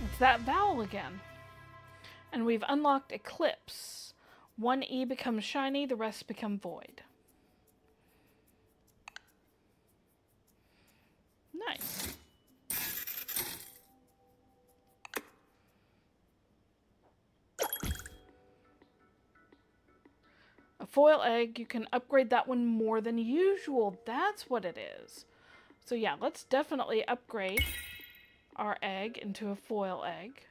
It's that vowel again. And we've unlocked Eclipse. 1 E becomes shiny, the rest become void. Nice. A foil egg, you can upgrade that one more than usual. That's what it is. So yeah, let's definitely upgrade our egg into a foil egg.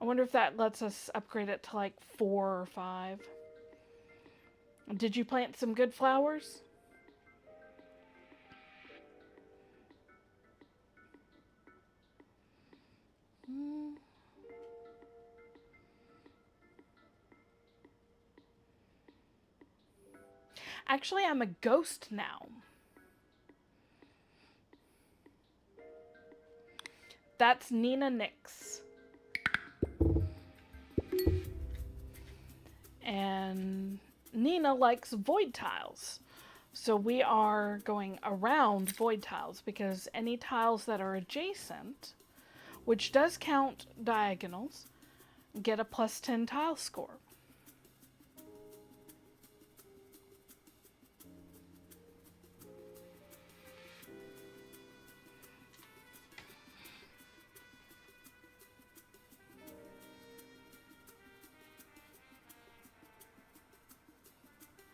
I wonder if that lets us upgrade it to like 4 or 5. Did you plant some good flowers? Actually, I'm a ghost now. That's Nina Nix. And Nina likes void tiles. So we are going around void tiles because any tiles that are adjacent, which does count diagonals, get a plus 10 tile score.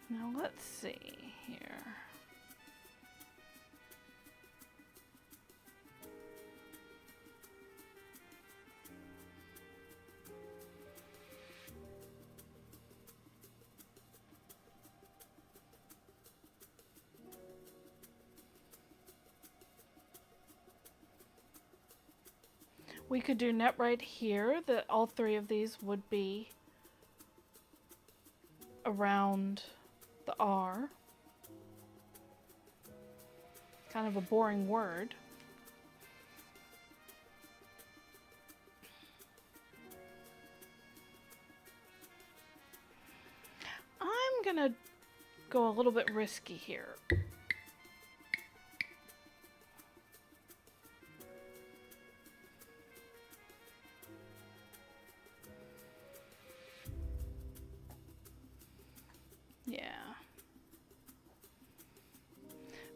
Now let's see here. We could do net right here, that all 3 of these would be around the R. Kind of a boring word. I'm gonna go a little bit risky here. Yeah.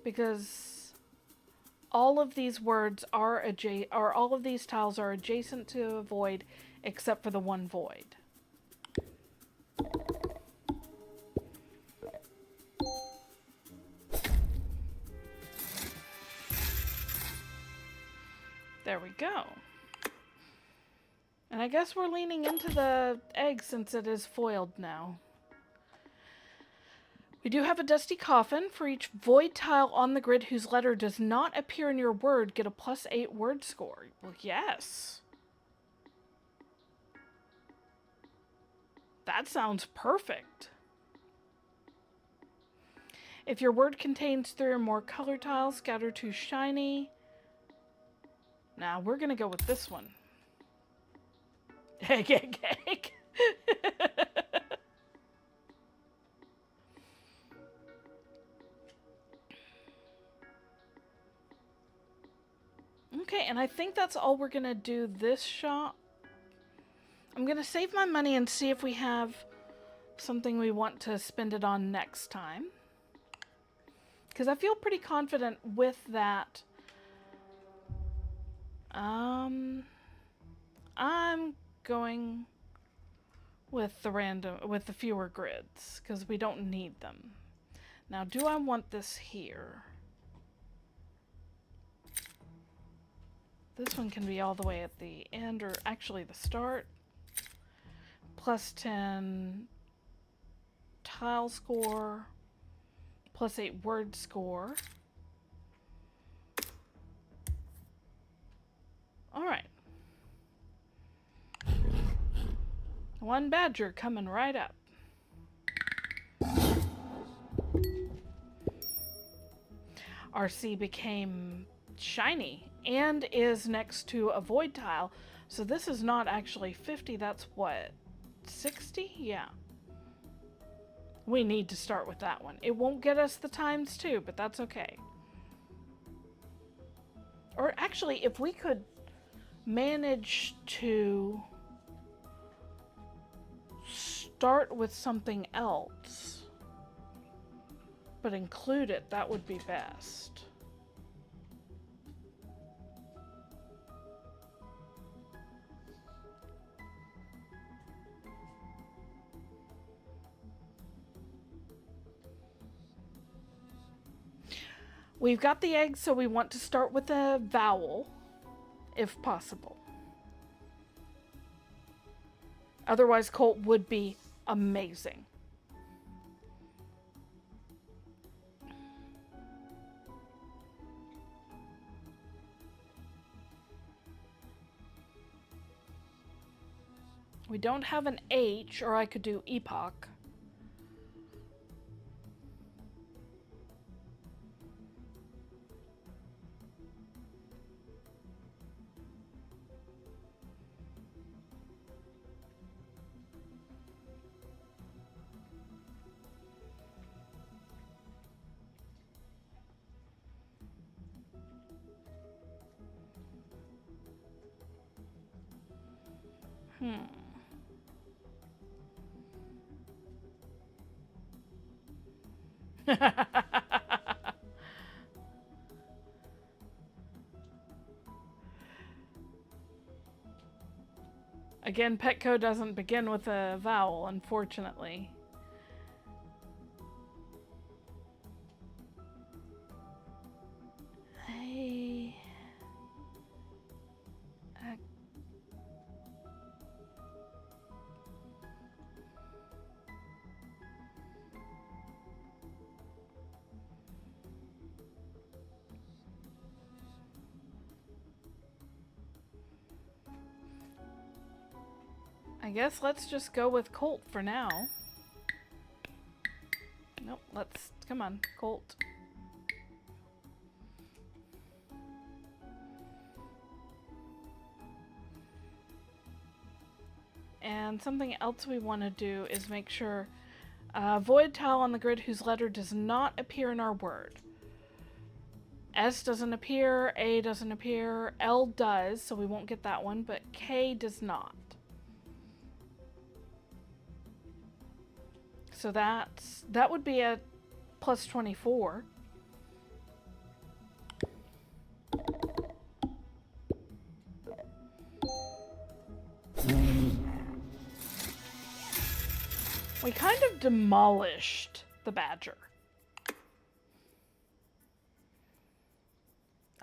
Because all of these words are all of these tiles are adjacent to a void except for the one void. There we go. And I guess we're leaning into the egg since it is foiled now. We do have a dusty coffin. For each void tile on the grid whose letter does not appear in your word, get a +8 word score. Well, yes. That sounds perfect. If your word contains 3 or more color tiles, scatter 2 shiny. Now, we're going to go with this one. Egg, egg, egg. Okay, and I think that's all we're going to do this shop. I'm going to save my money and see if we have something we want to spend it on next time. Because I feel pretty confident with that. I'm going with the fewer grids because we don't need them. Now, do I want this here? This one can be all the way at the end, or actually the start. +10 tile score, +8 word score. All right. One badger coming right up. RC became shiny and is next to a void tile. So this is not actually 50, that's what, 60? Yeah. We need to start with that one. It won't get us the ×2, but that's okay. Or actually, if we could manage to start with something else, but include it, that would be best. We've got the egg, so we want to start with a vowel, if possible. Otherwise, Colt would be amazing. We don't have an H, or I could do epoch. Again, Petco doesn't begin with a vowel, unfortunately. I guess let's just go with Colt for now. Nope, come on, Colt. And something else we want to do is make sure void tile on the grid whose letter does not appear in our word. S doesn't appear, A doesn't appear, L does, so we won't get that one, but K does not. So that would be a +24. We kind of demolished the badger.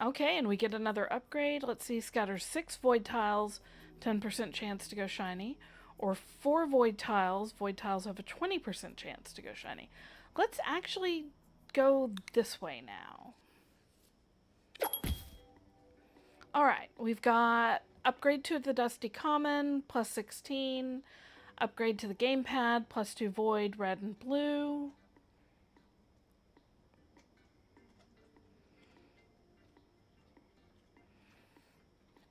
Okay, and we get another upgrade. Let's see, scatter 6 void tiles, 10% chance to go shiny. Or 4 void tiles have a 20% chance to go shiny. Let's actually go this way now. Alright, we've got upgrade to the Dusty Common, plus 16. Upgrade to the gamepad, plus 2 void, red and blue.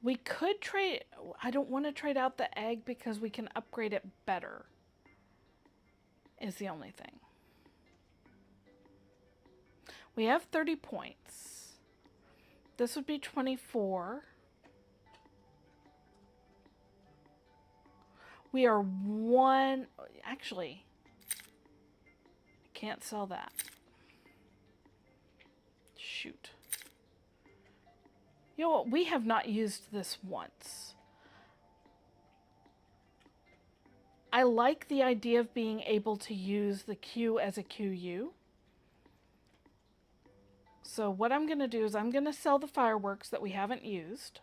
We could trade... I don't want to trade out the egg because we can upgrade it better. Is the only thing. We have 30 points. This would be 24. We are one... Actually, I can't sell that. Shoot. You know what? We have not used this once. I like the idea of being able to use the Q as a QU. So what I'm going to do is I'm going to sell the fireworks that we haven't used.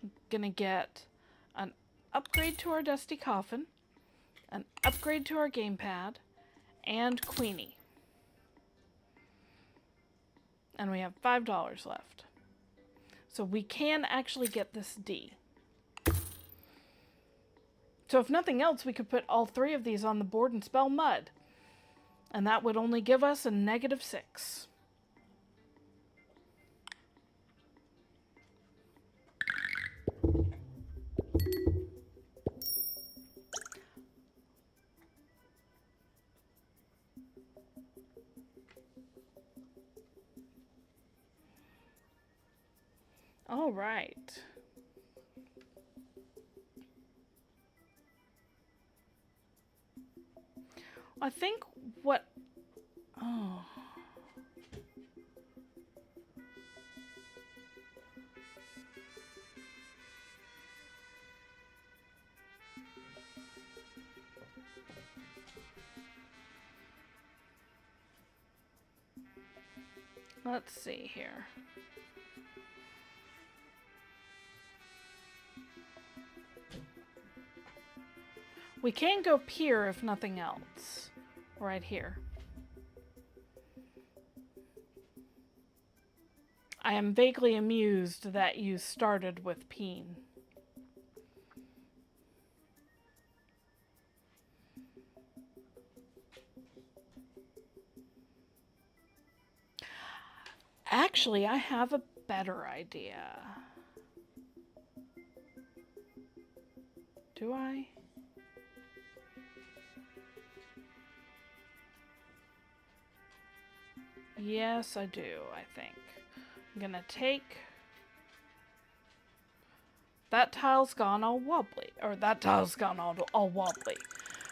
I'm going to get an upgrade to our Dusty Coffin, an upgrade to our gamepad, and Queenie. And we have $5 left. So we can actually get this D. So if nothing else, we could put all 3 of these on the board and spell mud. And that would only give us a -6. All right. I think what... Oh. Let's see here. We can go pier if nothing else. Right here. I am vaguely amused that you started with peen. Actually, I have a better idea. Do I? Yes, I do, I think. I'm gonna take... That tile's gone all wobbly. Or that tile's gone all wobbly.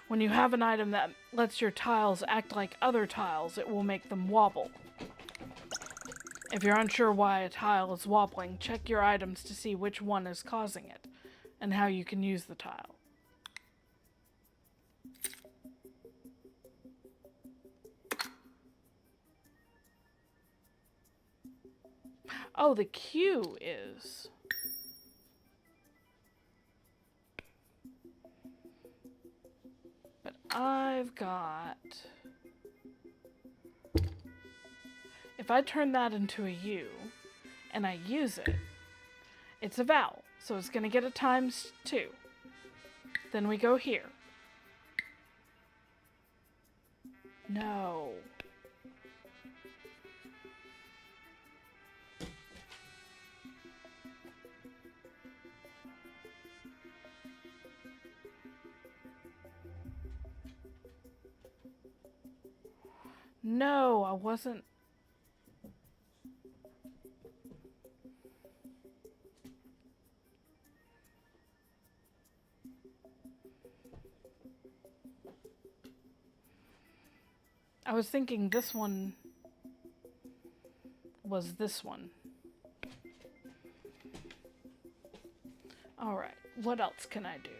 When you have an item that lets your tiles act like other tiles, it will make them wobble. If you're unsure why a tile is wobbling, check your items to see which one is causing it, and how you can use the tile. Oh, the Q is... But I've got... If I turn that into a U, and I use it, it's a vowel, so it's going to get a ×2. Then we go here. No. No, I wasn't... I was thinking this one was this one. Alright, what else can I do?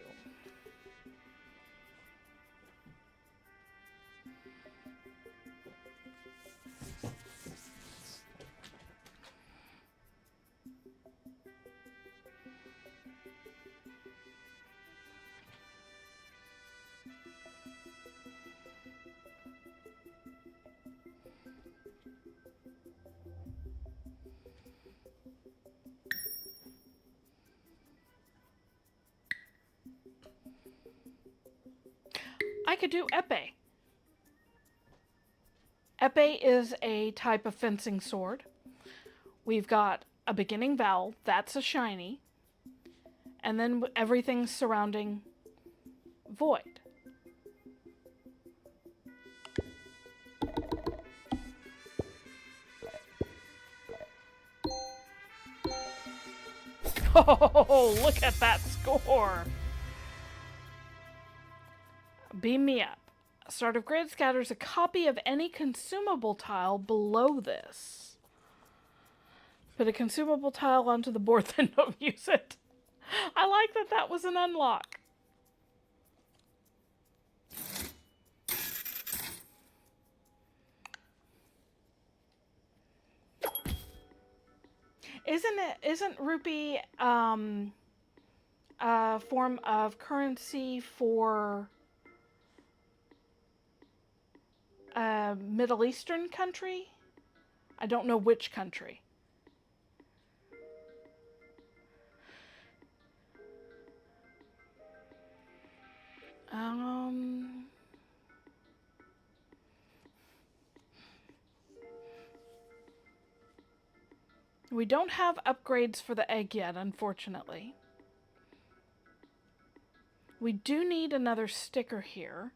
I could do epee. Epee is a type of fencing sword. We've got a beginning vowel, that's a shiny, and then everything surrounding void. Oh, look at that score! Beam me up. Start of grid scatters a copy of any consumable tile below this. Put a consumable tile onto the board, then don't use it. I like that that was an unlock. Isn't rupee a form of currency for a Middle Eastern country? I don't know which country. We don't have upgrades for the egg yet, unfortunately. We do need another sticker here.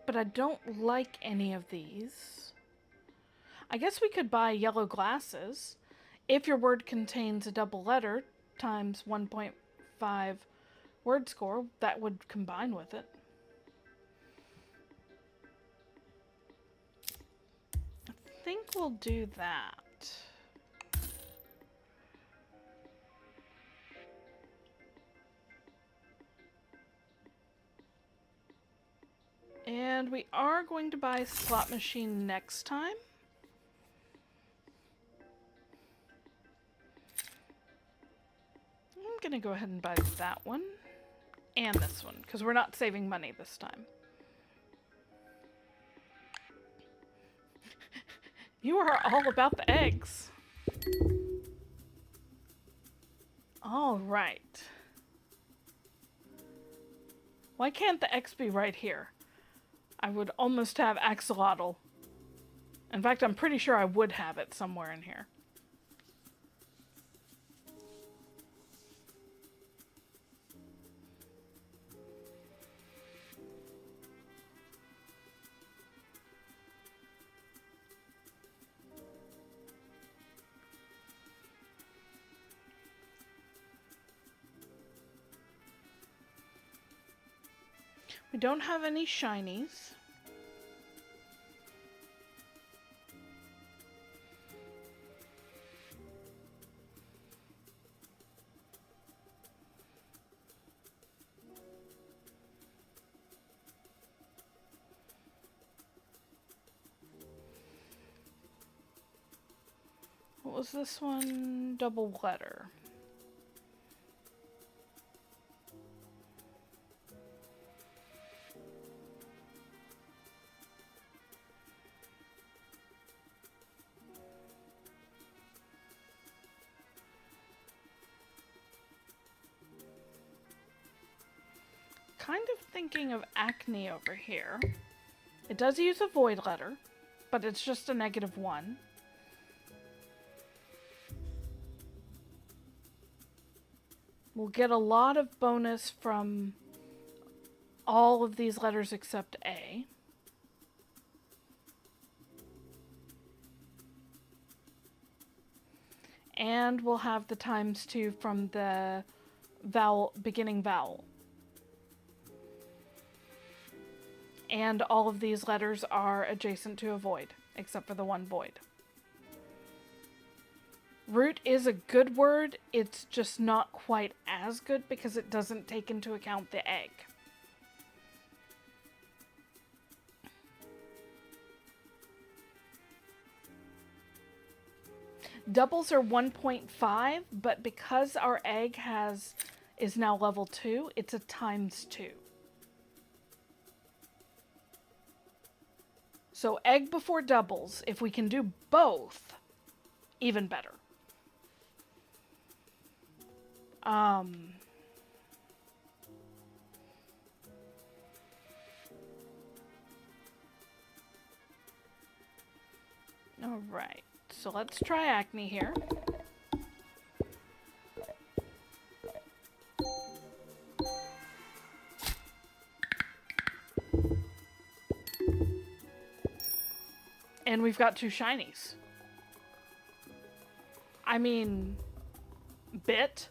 But I don't like any of these. I guess we could buy yellow glasses. If your word contains a double letter times 1.5 word score, that would combine with it. I think we'll do that. And we are going to buy a slot machine next time. I'm going to go ahead and buy that one and this one because we're not saving money this time. You are all about the eggs. All right. Why can't the X be right here? I would almost have axolotl. In fact, I'm pretty sure I would have it somewhere in here. We don't have any shinies. What was this one? Double letter. Kind of thinking of acne over here. It does use a void letter, but it's just a -1. We'll get a lot of bonus from all of these letters except A. And we'll have the ×2 from the vowel, beginning vowel. And all of these letters are adjacent to a void, except for the one void. Root is a good word, it's just not quite as good because it doesn't take into account the egg. Doubles are 1.5, but because our egg is now level 2, it's a ×2. So egg before doubles, if we can do both, even better. All right, so let's try acne here. And we've got 2 shinies. I mean, bit.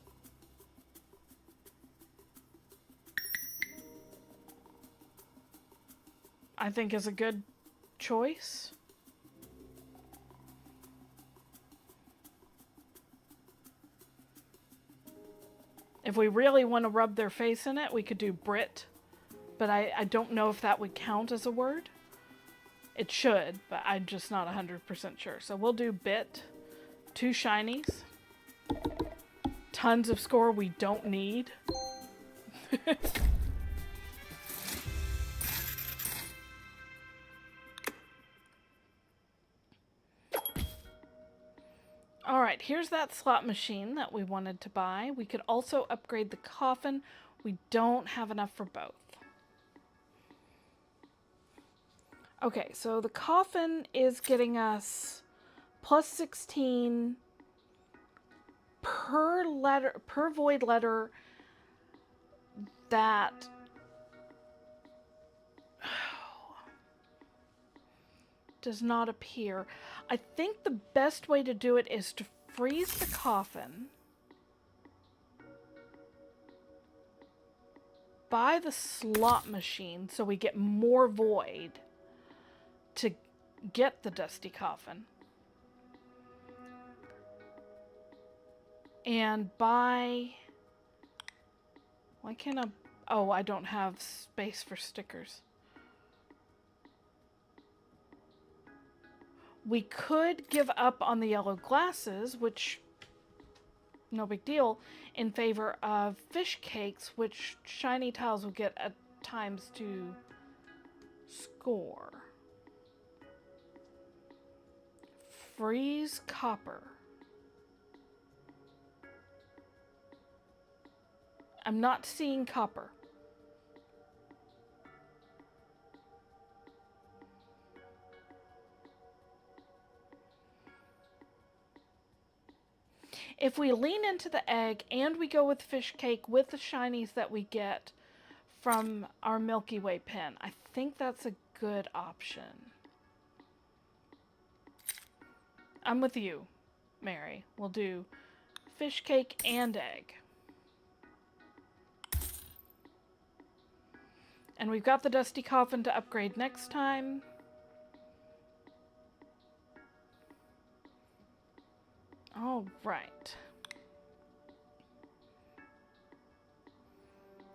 I think is a good choice. If we really want to rub their face in it, we could do Brit. But I don't know if that would count as a word. It should, but I'm just not 100% sure. So we'll do bit, 2 shinies, tons of score we don't need. Alright, here's that slot machine that we wanted to buy. We could also upgrade the coffin. We don't have enough for both. Okay, so the coffin is getting us plus 16 per letter, per void letter that does not appear. I think the best way to do it is to freeze the coffin, buy the slot machine so we get more void to get the dusty coffin, and buy... Why can't I... Oh, I don't have space for stickers. We could give up on the yellow glasses, which, no big deal, in favor of fish cakes, which shiny tiles will get at times to score. Freeze copper. I'm not seeing copper. If we lean into the egg and we go with fish cake with the shinies that we get from our Milky Way pen, I think that's a good option. I'm with you, Mary. We'll do fish cake and egg. And we've got the dusty coffin to upgrade next time. All right.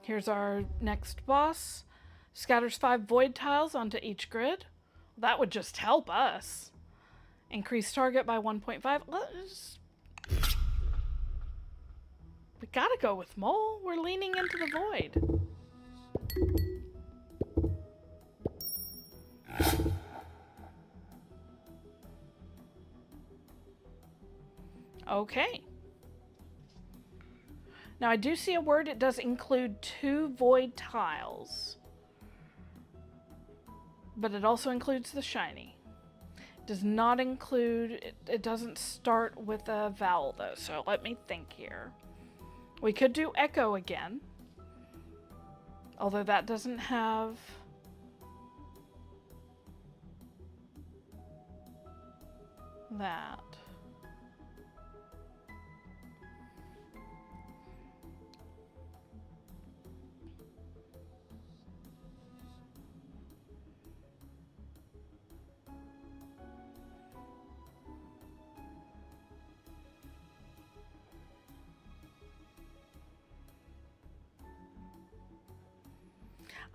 Here's our next boss. Scatters 5 void tiles onto each grid. That would just help us. Increase target by 1.5. We gotta go with mole. We're leaning into the void. Okay. Now I do see a word. It does include 2 void tiles. But it also includes the shiny. It does not include... It doesn't start with a vowel though, so let me think here. We could do echo again. Although that doesn't have... that.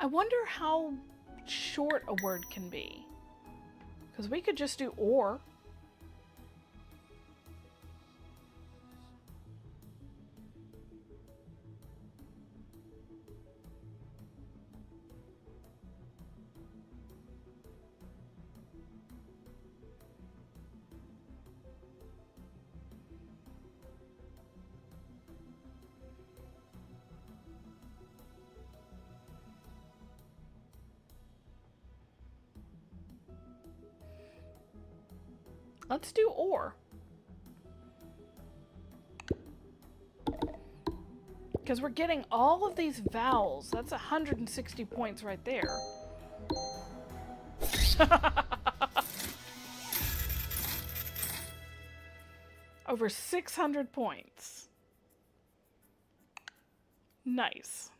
I wonder how short a word can be. Because we could just do or. Let's do or. Because we're getting all of these vowels. That's 160 points right there. Over 600 points. Nice.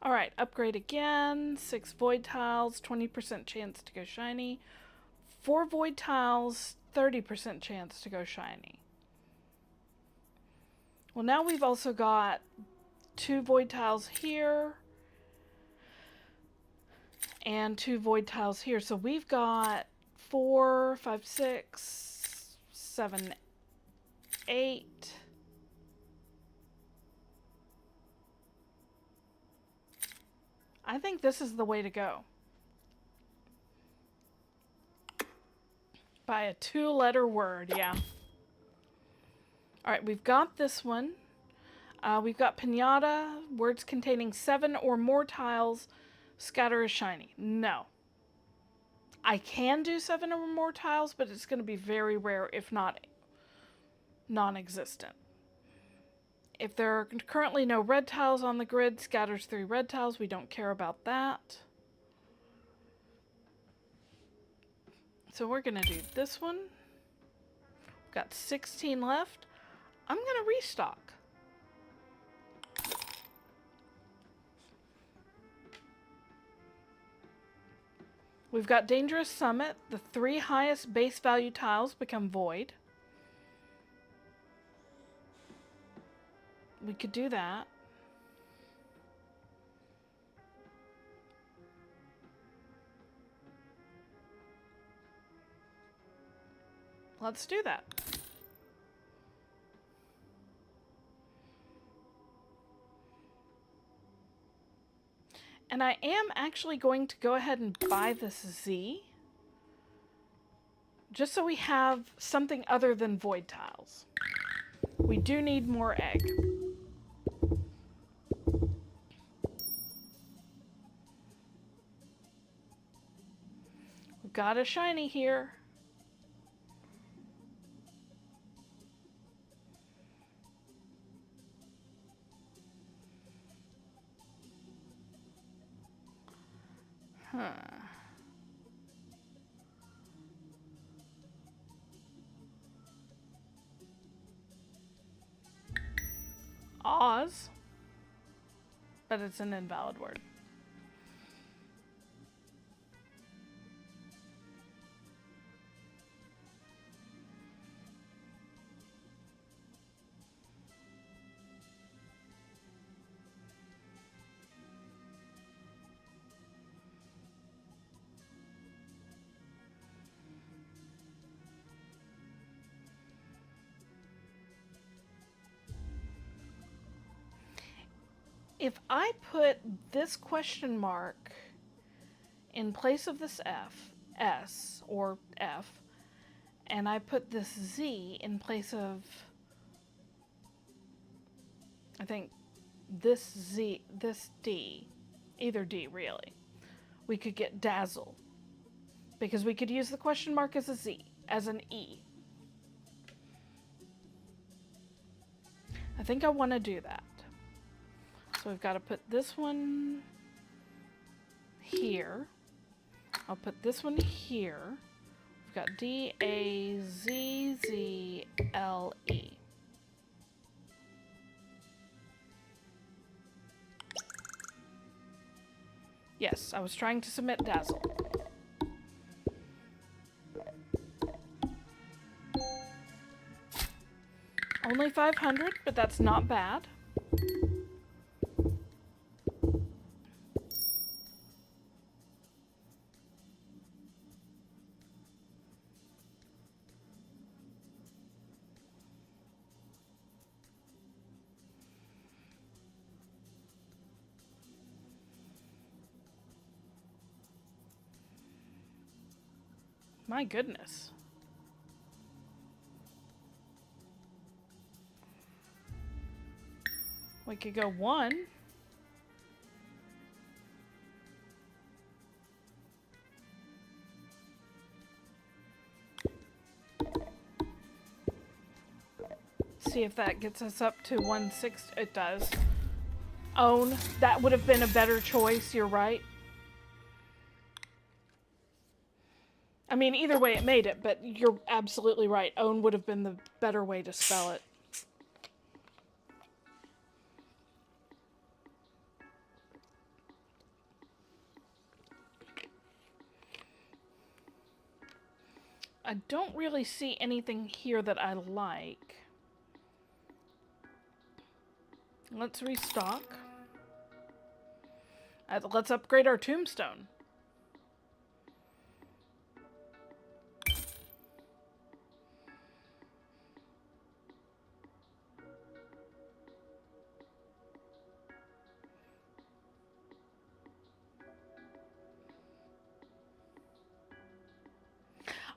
Alright, upgrade again. 6 void tiles, 20% chance to go shiny. 4 void tiles, 30% chance to go shiny. Well, now we've also got 2 void tiles here and 2 void tiles here. So we've got 4, 5, 6, 7, 8. I think this is the way to go. By a 2-letter word, yeah. Alright, we've got this one. We've got Pinata, words containing 7 or more tiles, scatter a shiny. No. I can do 7 or more tiles, but it's going to be very rare, if not non-existent. If there are currently no red tiles on the grid, scatters 3 red tiles. We don't care about that. So we're going to do this one. We've got 16 left. I'm going to restock. We've got Dangerous Summit. The 3 highest base value tiles become void. We could do that. Let's do that. And I am actually going to go ahead and buy this Z, just so we have something other than void tiles. We do need more egg. We've got a shiny here. Huh. Oz. But it's an invalid word. If I put this question mark in place of this F, S, or F, and I put this Z in place of, I think, this Z, this D, either D really, we could get dazzle. Because we could use the question mark as a Z, as an E. I think I want to do that. So we've got to put this one here. I'll put this one here. We've got D-A-Z-Z-L-E. Yes, I was trying to submit dazzle. Only 500, but that's not bad. My goodness. We could go 1. see if that gets us up to 160. It does. Own. That would have been a better choice. You're right. I mean, either way it made it, but you're absolutely right. Own would have been the better way to spell it. I don't really see anything here that I like. Let's restock. Let's upgrade our tombstone.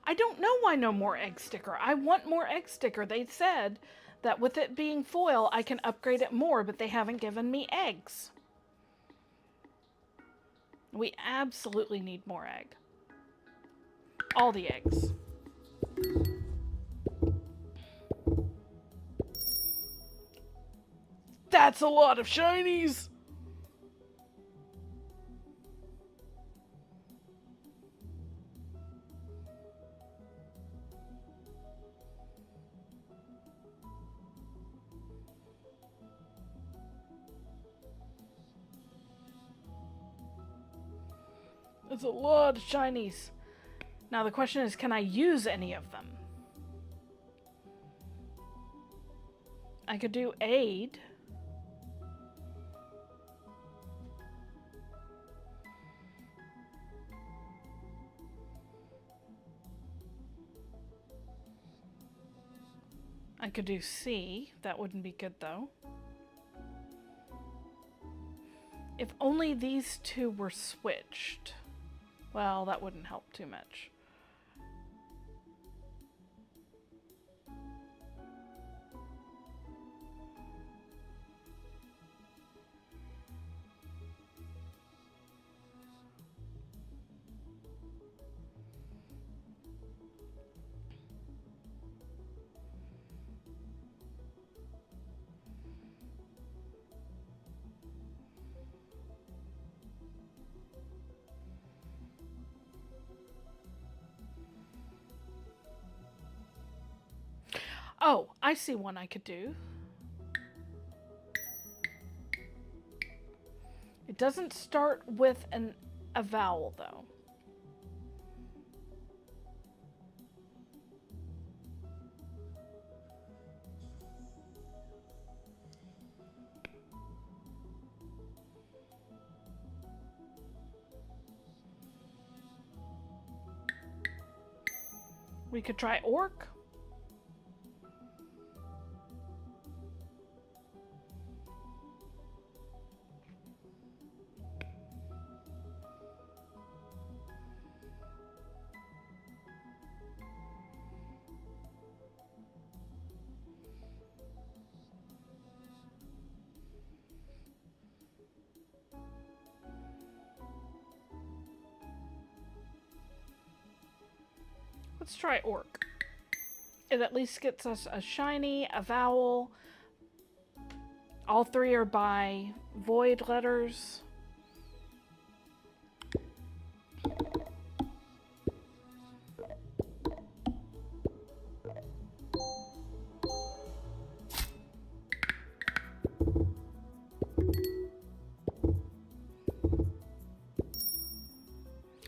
I don't know why no more egg sticker. I want more egg sticker. They said that with it being foil, I can upgrade it more, but they haven't given me eggs. We absolutely need more egg. All the eggs. That's a lot of shinies! That's a lot of shinies. Now the question is, can I use any of them? I could do aid. I could do C. That wouldn't be good though. If only these two were switched. Well, that wouldn't help too much. Oh, I see one I could do. It doesn't start with a vowel, though. We could try orc. Let's try orc. It at least gets us a shiny, a vowel. All three are by void letters.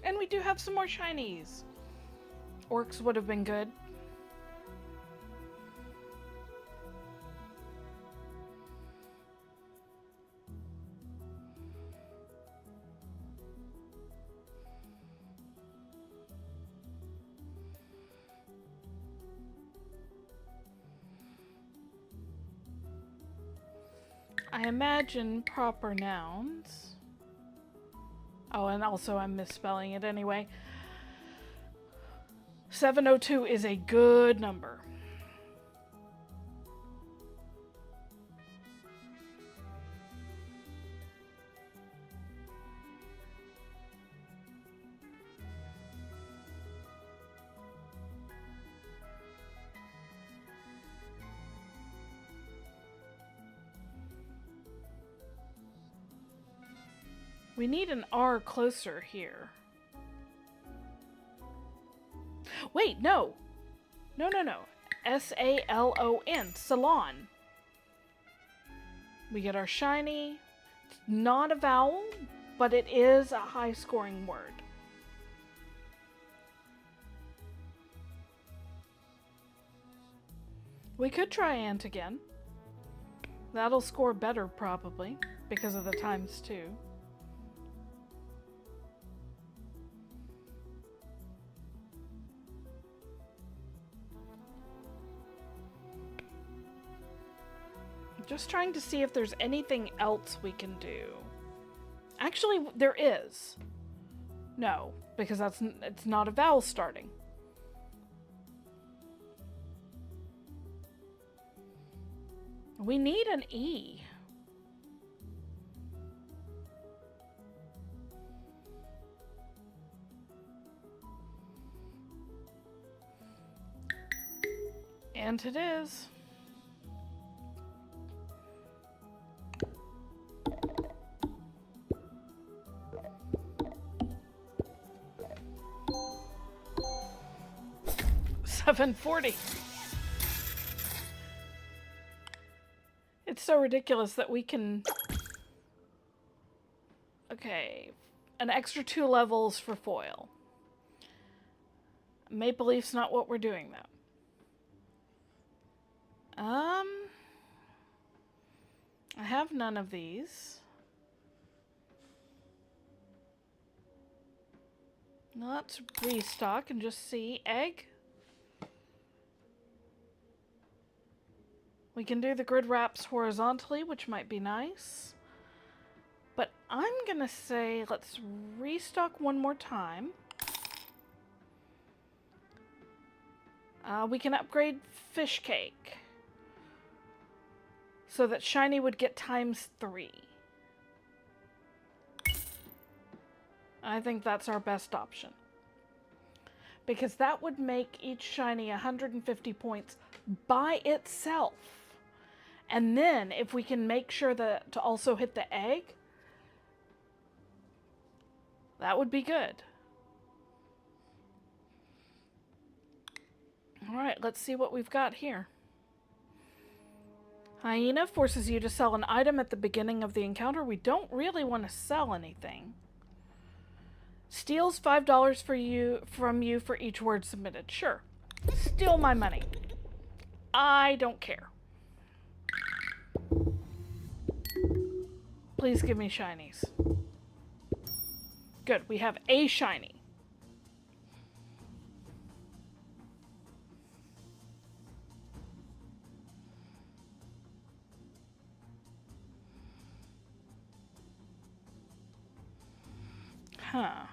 And we do have some more shinies. Orcs would have been good. I imagine proper nouns. Oh, and also I'm misspelling it anyway. 702 is a good number. We need an R closer here. Wait, no. No. S-A-L-O-N. Salon. We get our shiny. It's not a vowel, but it is a high-scoring word. We could try ant again. That'll score better, probably, because of the ×2. Just trying to see if there's anything else we can do. Actually, there is. No, because it's not a vowel starting. We need an E. And it is. $7.40. It's so ridiculous that we can... Okay. An extra 2 levels for foil. Maple Leaf's not what we're doing, though. I have none of these. Let's restock and just see. Egg. We can do the grid wraps horizontally, which might be nice. But I'm gonna say let's restock one more time. We can upgrade fish cake so that shiny would get ×3. I think that's our best option, because that would make each shiny 150 points by itself. And then if we can make sure that to also hit the egg, that would be good. All right, let's see what we've got here. Hyena forces you to sell an item at the beginning of the encounter. We don't really want to sell anything. Steals $5 from you for each word submitted. Sure. Steal my money. I don't care. Please give me shinies. Good, we have a shiny. Huh.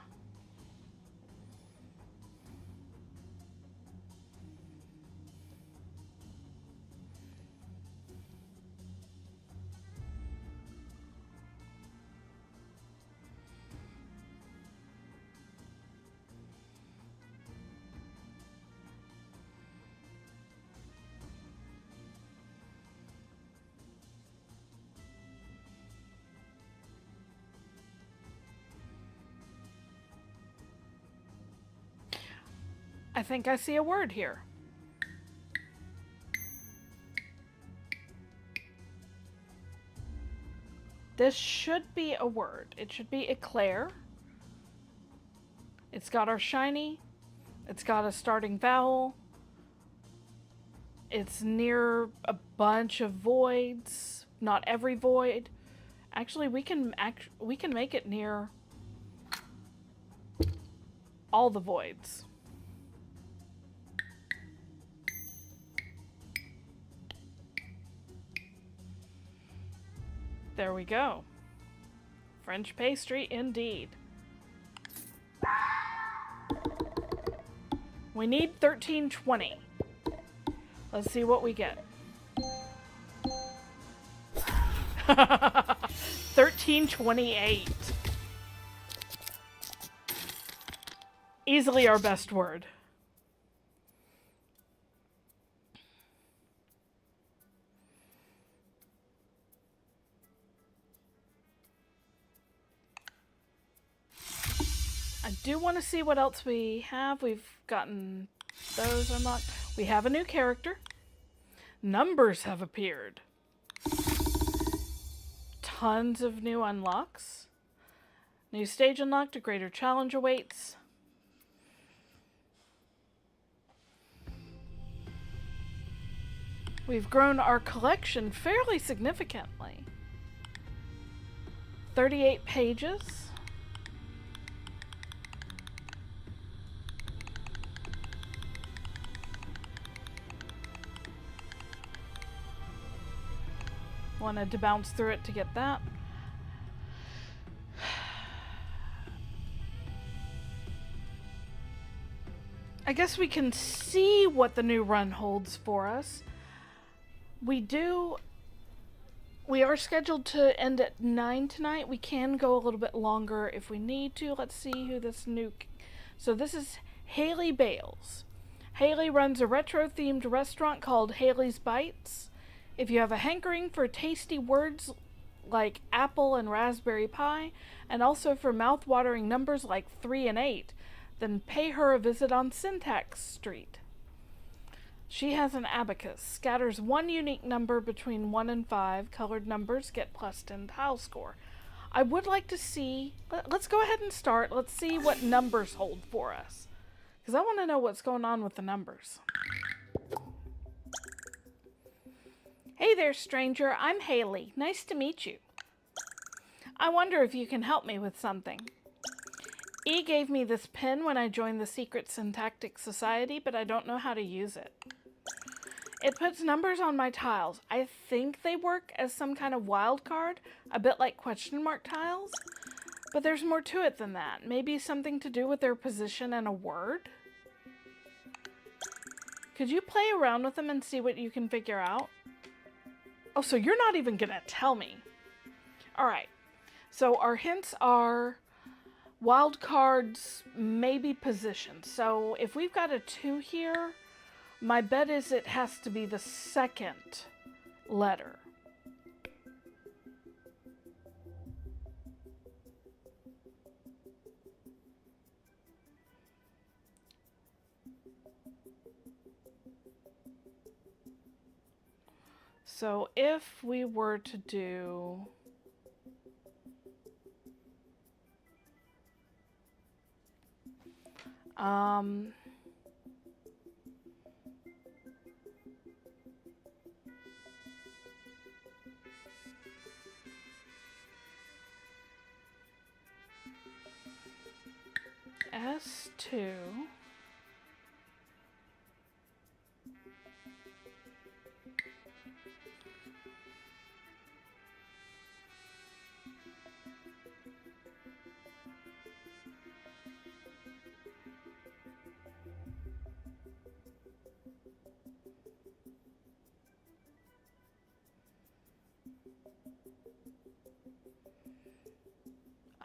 I think I see a word here. This should be a word. It should be eclair. It's got our shiny. It's got a starting vowel. It's near a bunch of voids. Not every void. Actually, we can make it near all the voids. There we go. French pastry indeed. We need 1320. Let's see what we get. 1328. Easily our best word. I do want to see what else we have. We've gotten those unlocked. We have a new character. Numbers have appeared. Tons of new unlocks. New stage unlocked, a greater challenge awaits. We've grown our collection fairly significantly. 38 pages. Wanted to bounce through it to get that. I guess we can see what the new run holds for us. We are scheduled to end at 9 tonight. We can go a little bit longer if we need to. Let's see who this new... So this is Haley Bales. Haley runs a retro-themed restaurant called Haley's Bites. If you have a hankering for tasty words like apple and raspberry pie, and also for mouth-watering numbers like 3 and 8, then pay her a visit on Syntax Street. She has an abacus, scatters one unique number between 1 and 5. Colored numbers get +10 tile score. I would like to see... Let's go ahead and start. Let's see what numbers hold for us. Because I want to know what's going on with the numbers. Hey there, stranger. I'm Haley. Nice to meet you. I wonder if you can help me with something. E gave me this pen when I joined the Secret Syntactic Society, but I don't know how to use it. It puts numbers on my tiles. I think they work as some kind of wild card, a bit like question mark tiles, but there's more to it than that. Maybe something to do with their position in a word? Could you play around with them and see what you can figure out? Oh, so you're not even gonna tell me. All right. So our hints are wild cards, maybe positions. So if we've got a 2 here, my bet is it has to be the second letter. So if we were to do S2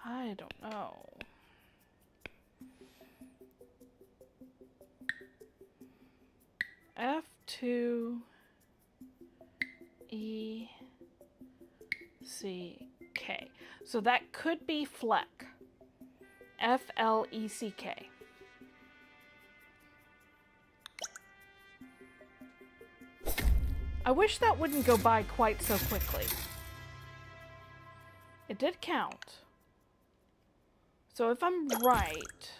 I don't know. F2 E C K. So that could be Fleck. F-L-E-C-K. I wish that wouldn't go by quite so quickly. It did count. So if I'm right,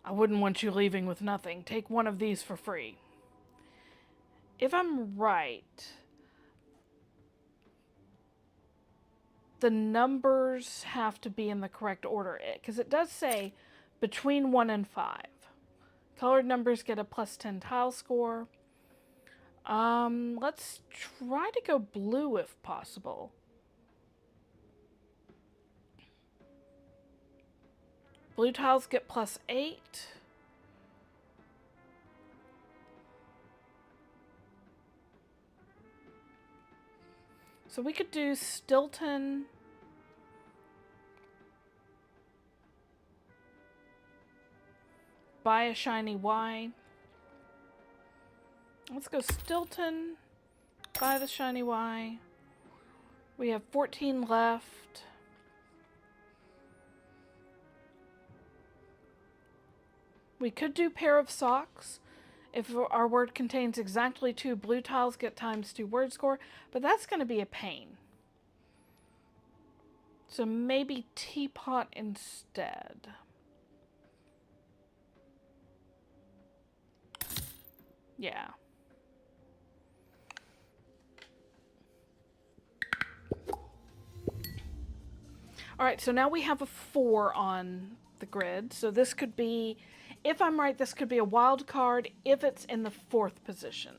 I wouldn't want you leaving with nothing. Take one of these for free. If I'm right, the numbers have to be in the correct order, because it does say between 1 and 5. Colored numbers get a +10 tile score. Let's try to go blue if possible. Blue tiles get +8. So we could do Stilton. Buy a shiny Y. Let's go Stilton. Buy the shiny Y. We have 14 left. We could do pair of socks. If our word contains exactly 2 blue tiles, get ×2 word score, but that's going to be a pain. So maybe teapot instead. Yeah. All right, so now we have a 4 on the grid. So this could be, if I'm right, this could be a wild card if it's in the 4th position.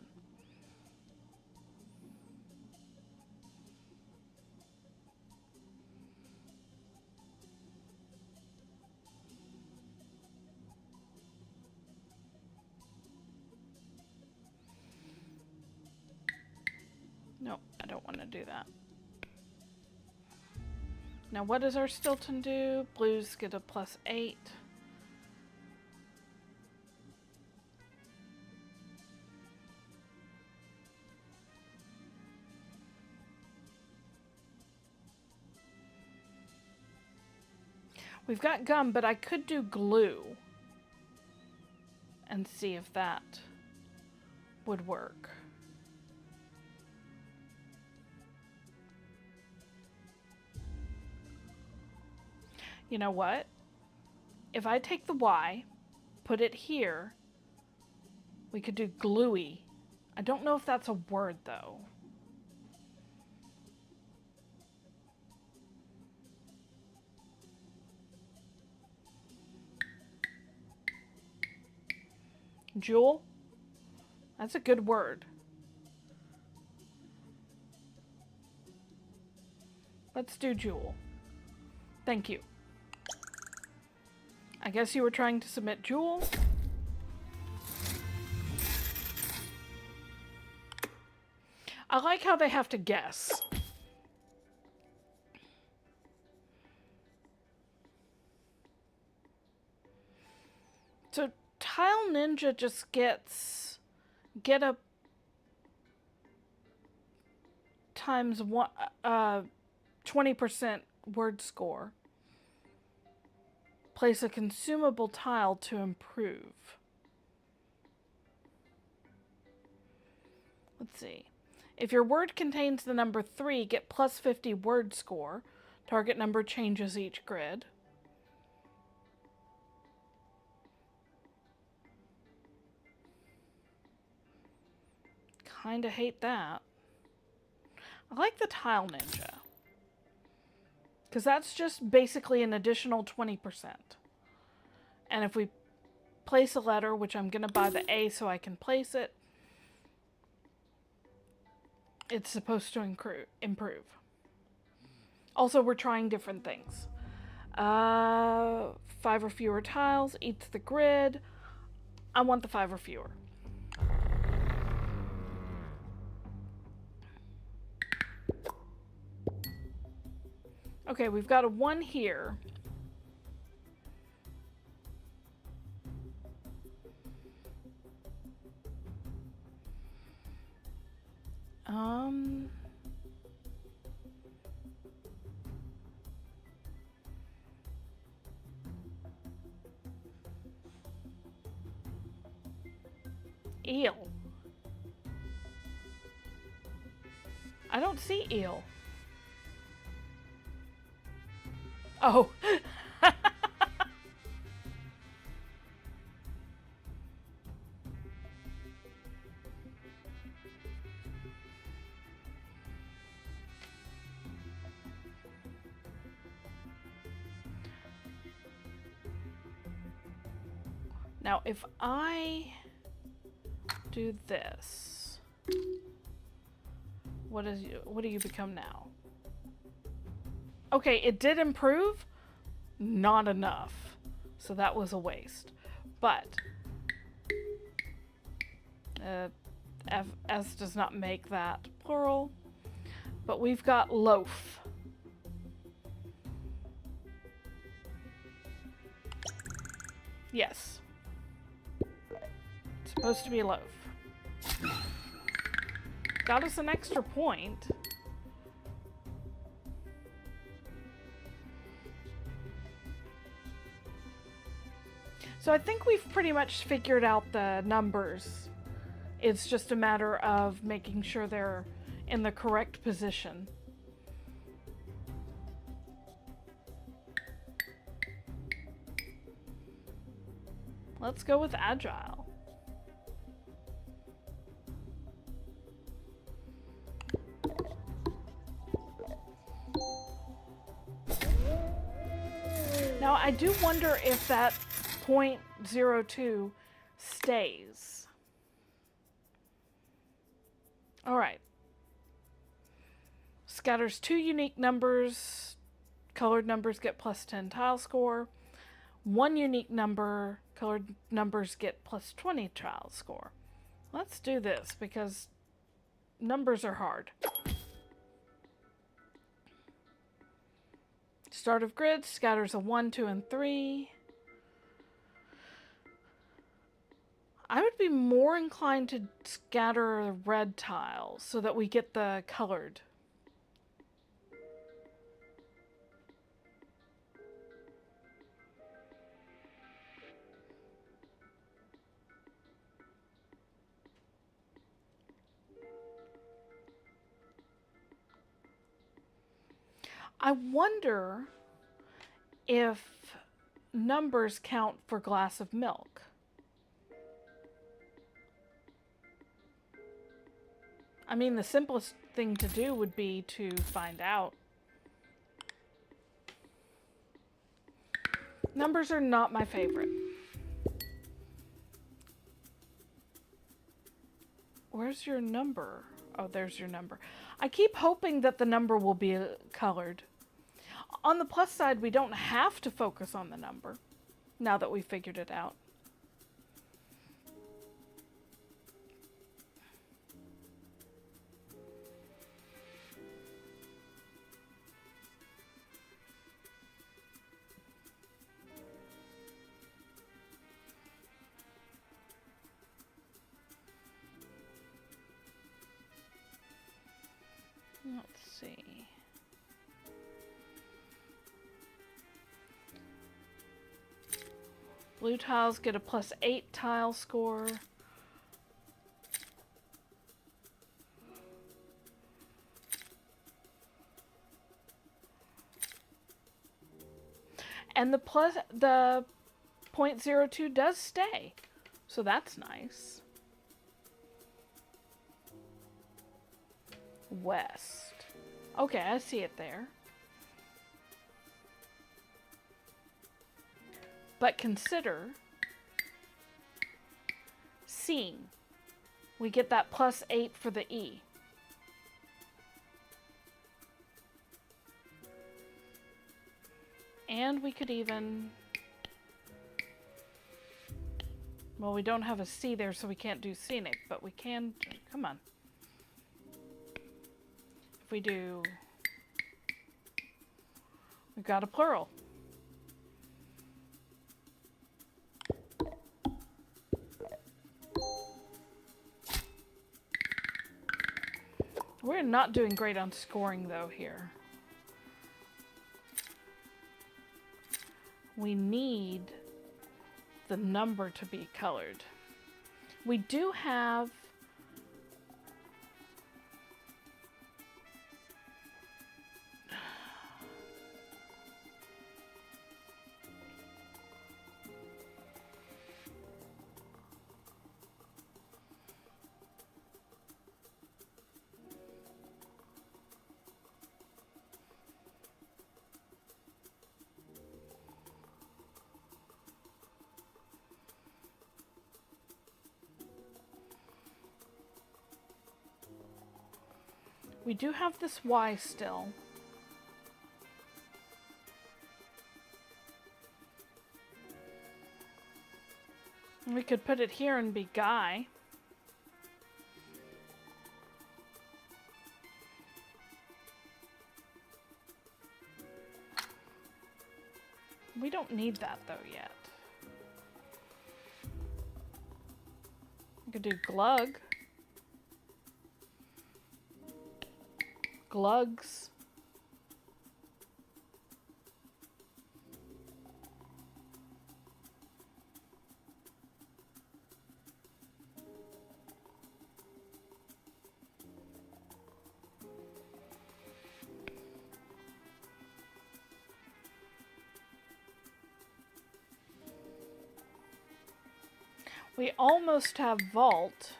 No, I don't want to do that. Now what does our Stilton do? Blues get a +8. We've got gum, but I could do glue and see if that would work. You know what? If I take the Y, put it here, we could do gluey. I don't know if that's a word, though. Jewel? That's a good word. Let's do jewel. Thank you. I guess you were trying to submit jewel. I like how they have to guess. So Tile Ninja just get a times 20% word score. Place a consumable tile to improve. Let's see. If your word contains the number 3, get +50 word score. Target number changes each grid. Kinda hate that. I like the Tile Ninja, because that's just basically an additional 20%. And if we place a letter, which I'm going to buy the A so I can place it, it's supposed to improve. Also, we're trying different things. 5 or fewer tiles eats the grid. I want the 5 or fewer. Okay, we've got a 1 here. Eel. I don't see eel. Oh. Now, if I do this, what do you become now? Okay, it did improve. Not enough. So that was a waste. But S does not make that plural. But we've got loaf. Yes. It's supposed to be loaf. Got us an extra point. So I think we've pretty much figured out the numbers. It's just a matter of making sure they're in the correct position. Let's go with agile. Now I do wonder if that 0.02 stays. All right. Scatters 2 unique numbers. Colored numbers get plus 10 tile score. 1 unique number. Colored numbers get plus 20 tile score. Let's do this because numbers are hard. Start of grid scatters a 1, 2, and 3. I would be more inclined to scatter red tiles so that we get the colored. I wonder if numbers count for glass of milk. I mean, the simplest thing to do would be to find out. Numbers are not my favorite. Where's your number? Oh, there's your number. I keep hoping that the number will be colored. On the plus side, we don't have to focus on the number now that we figured it out. Let's see. Blue tiles get a plus 8 tile score. And the 0.02 does stay. So that's nice. West. Okay, I see it there. But consider seeing. We get that plus 8 for the E. And we could even... Well, we don't have a C there, so we can't do scenic, but we can... Come on. If we do... We've got a plural. We're not doing great on scoring, though, here. We need the number to be colored. We do have... We do have this Y still. We could put it here and be Guy. We don't need that though yet. We could do Glug. Glugs. We almost have vault.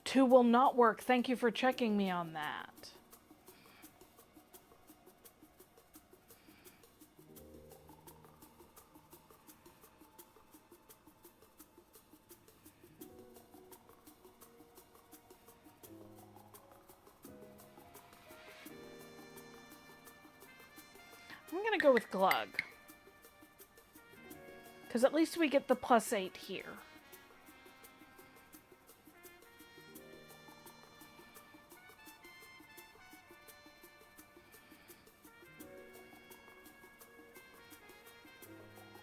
Two will not work. Thank you for checking me on that. I'm going to go with Glug. Because at least we get the +8 here.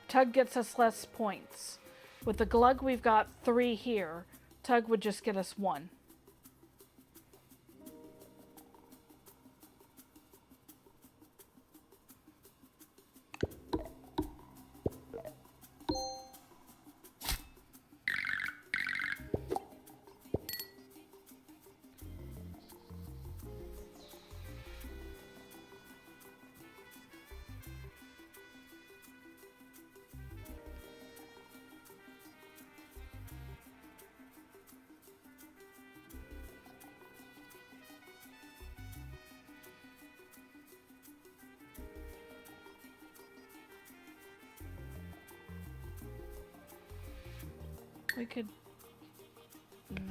Tug gets us less points. With the Glug, we've got 3 here. Tug would just get us 1. We could... No.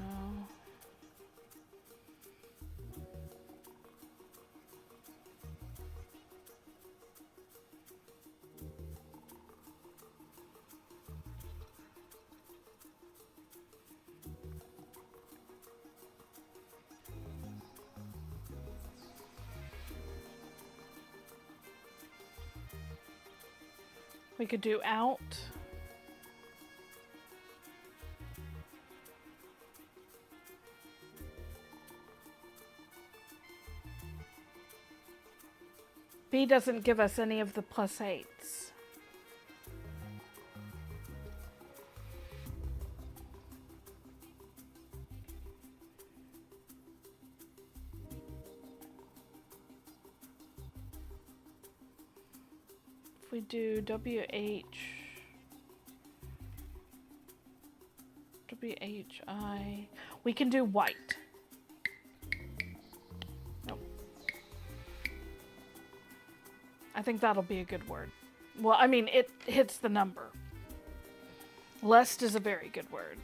We could do out. B doesn't give us any of the +8s. If we do WH, WHI, we can do white. I think that'll be a good word. Well, I mean, it hits the number. Lest is a very good word.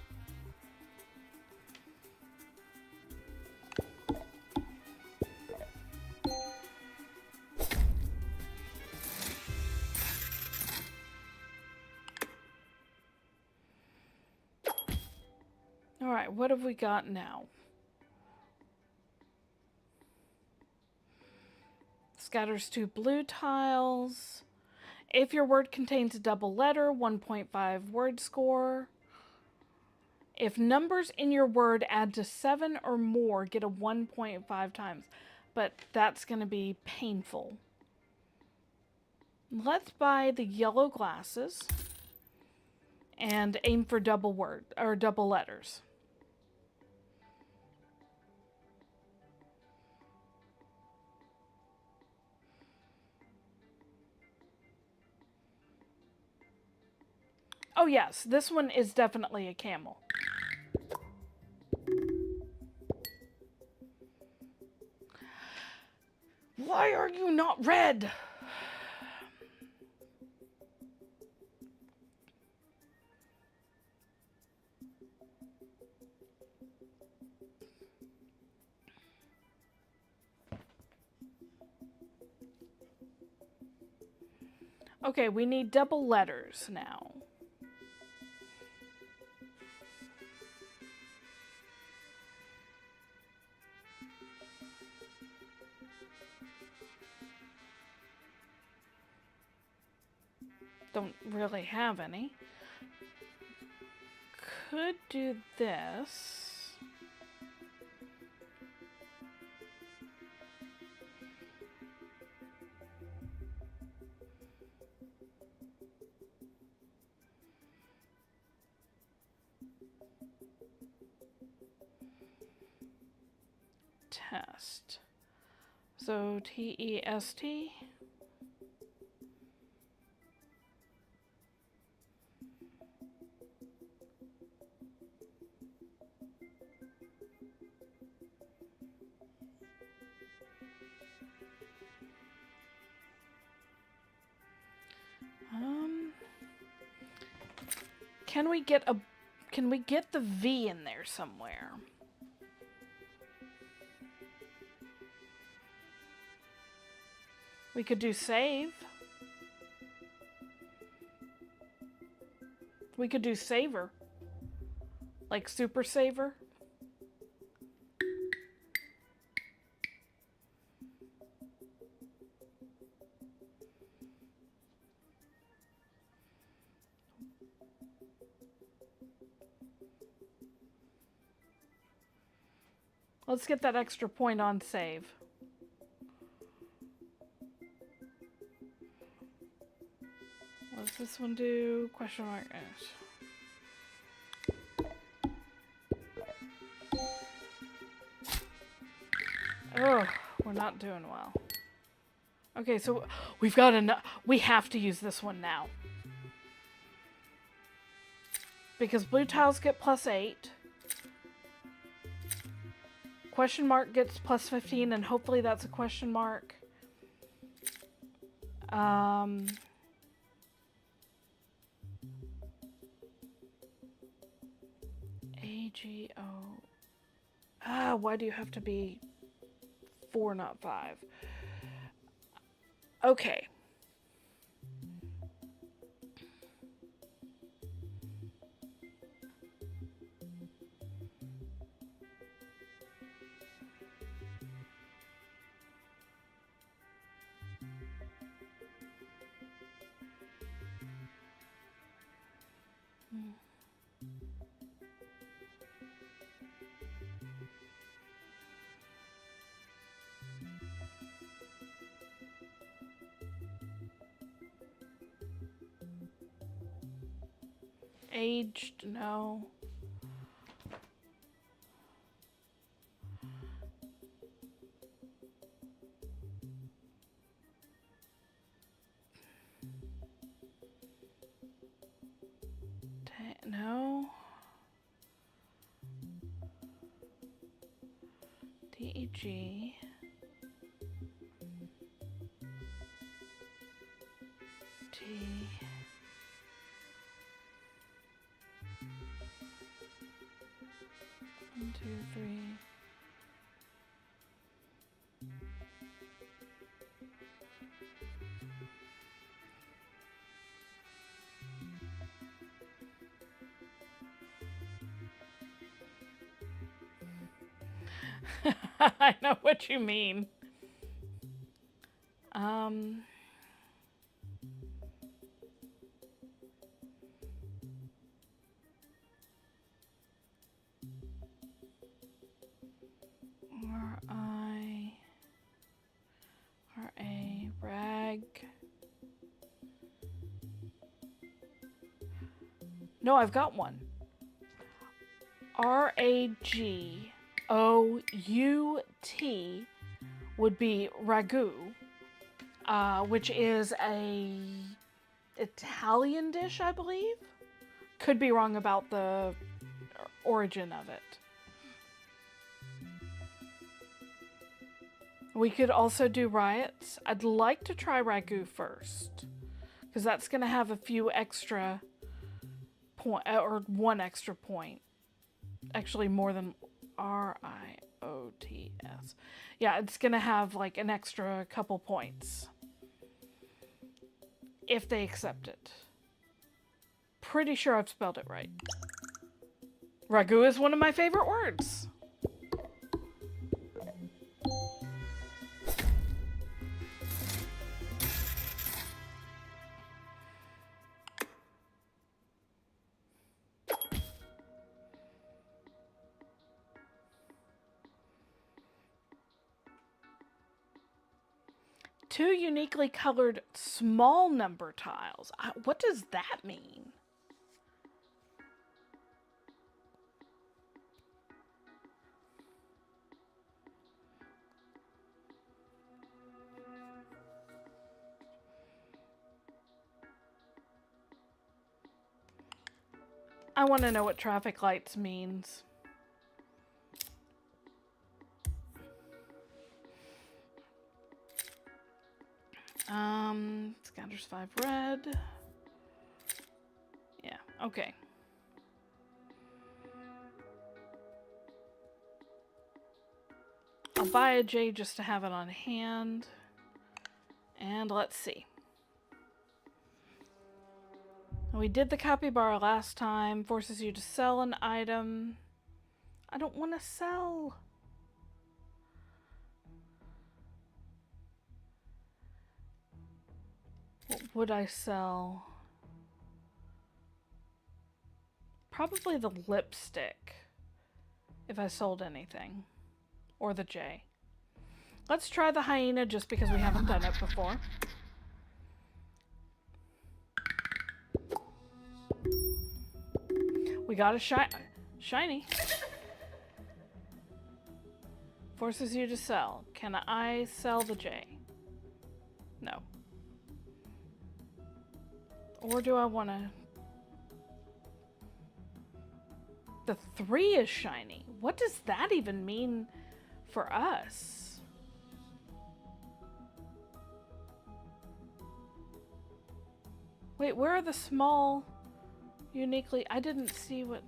All right, what have we got now? Scatters 2 blue tiles. If your word contains a double letter, 1.5 word score. If numbers in your word add to 7 or more, get a 1.5 times. But that's going to be painful. Let's buy the yellow glasses and aim for double word or double letters. Oh yes, this one is definitely a camel. Why are you not red? Okay, we need double letters now. Don't really have any. Could do this. test. So T-E-S-T. Can we get the V in there somewhere? We could do save. We could do saver. Like super saver. Let's get that extra point on save. What does this one do? Question mark. Oh, we're not doing well. Okay, so we've got enough. We have to use this one now. Because blue tiles get +8. Question mark gets +15, and hopefully that's a question mark. A-G-O. Why do you have to be 4, not 5? Okay. Aged, no. No. D-E-G. T. 1, 2, 3. I know what you mean. R-I-R-A, rag. No, I've got one. R-A-G-O-U-T would be ragu, which is a Italian dish, I believe. Could be wrong about the origin of it. We could also do riots. I'd like to try ragu first, because that's going to have a few extra point, or one extra point. Actually, more than R-I-O-T-S. Yeah, it's going to have like an extra couple points. If they accept it. Pretty sure I've spelled it right. Ragu is one of my favorite words. Two uniquely colored small number tiles. What does that mean? I want to know what traffic lights means. Scatters 5 red. Yeah, okay. I'll buy a J just to have it on hand. And let's see. We did the capybara last time. Forces you to sell an item. I don't want to sell. What would I sell? Probably the lipstick, if I sold anything. Or the J. Let's try the hyena just because we haven't done it before. We got a shiny. Forces you to sell. Can I sell the J? No. Or do I want to... The 3 is shiny. What does that even mean for us? Wait, where are the small uniquely? I didn't see what...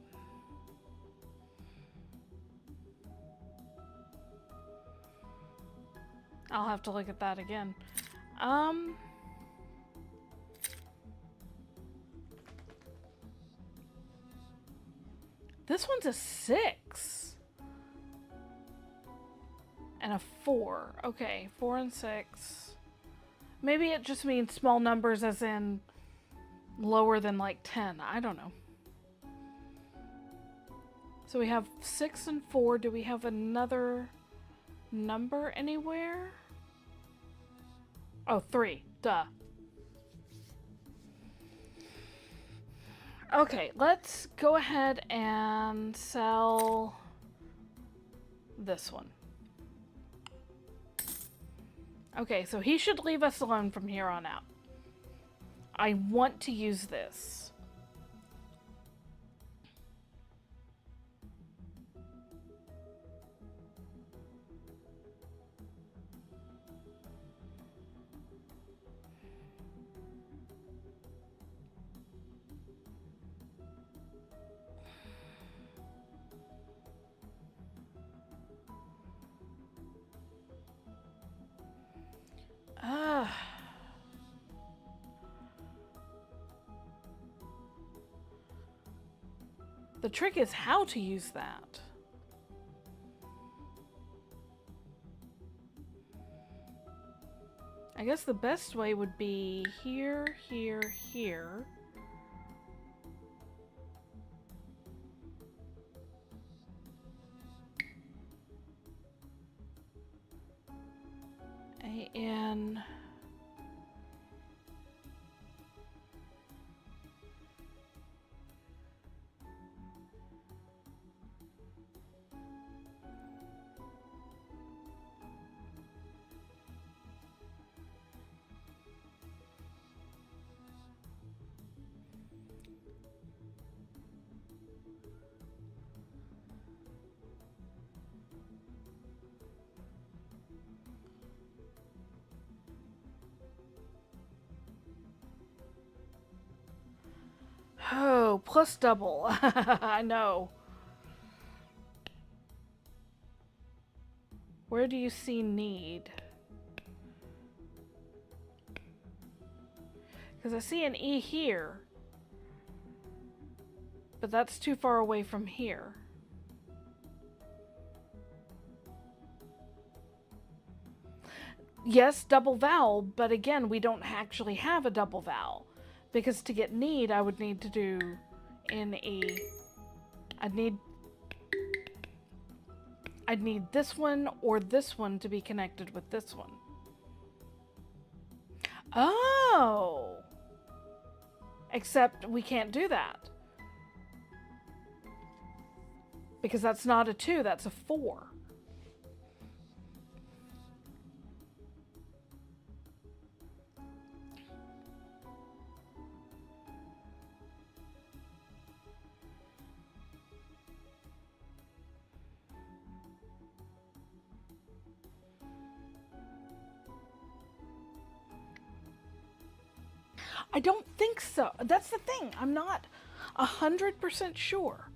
I'll have to look at that again. This one's a 6. And a 4. Okay, 4 and 6. Maybe it just means small numbers as in lower than like 10. I don't know. So we have 6 and 4. Do we have another number anywhere? Oh, 3. Duh. Okay, let's go ahead and sell this one. Okay, so he should leave us alone from here on out. I want to use this. The trick is how to use that. I guess the best way would be here, here, here. A-N... Oh, plus double. I know. Where do you see need? Because I see an E here. But that's too far away from here. Yes, double vowel, but again, we don't actually have a double vowel. Because to get need, I would need to do N-E. I'd need this one or this one to be connected with this one. Oh! Except we can't do that. Because that's not a 2, that's a 4. I don't think so. That's the thing. I'm not 100% sure.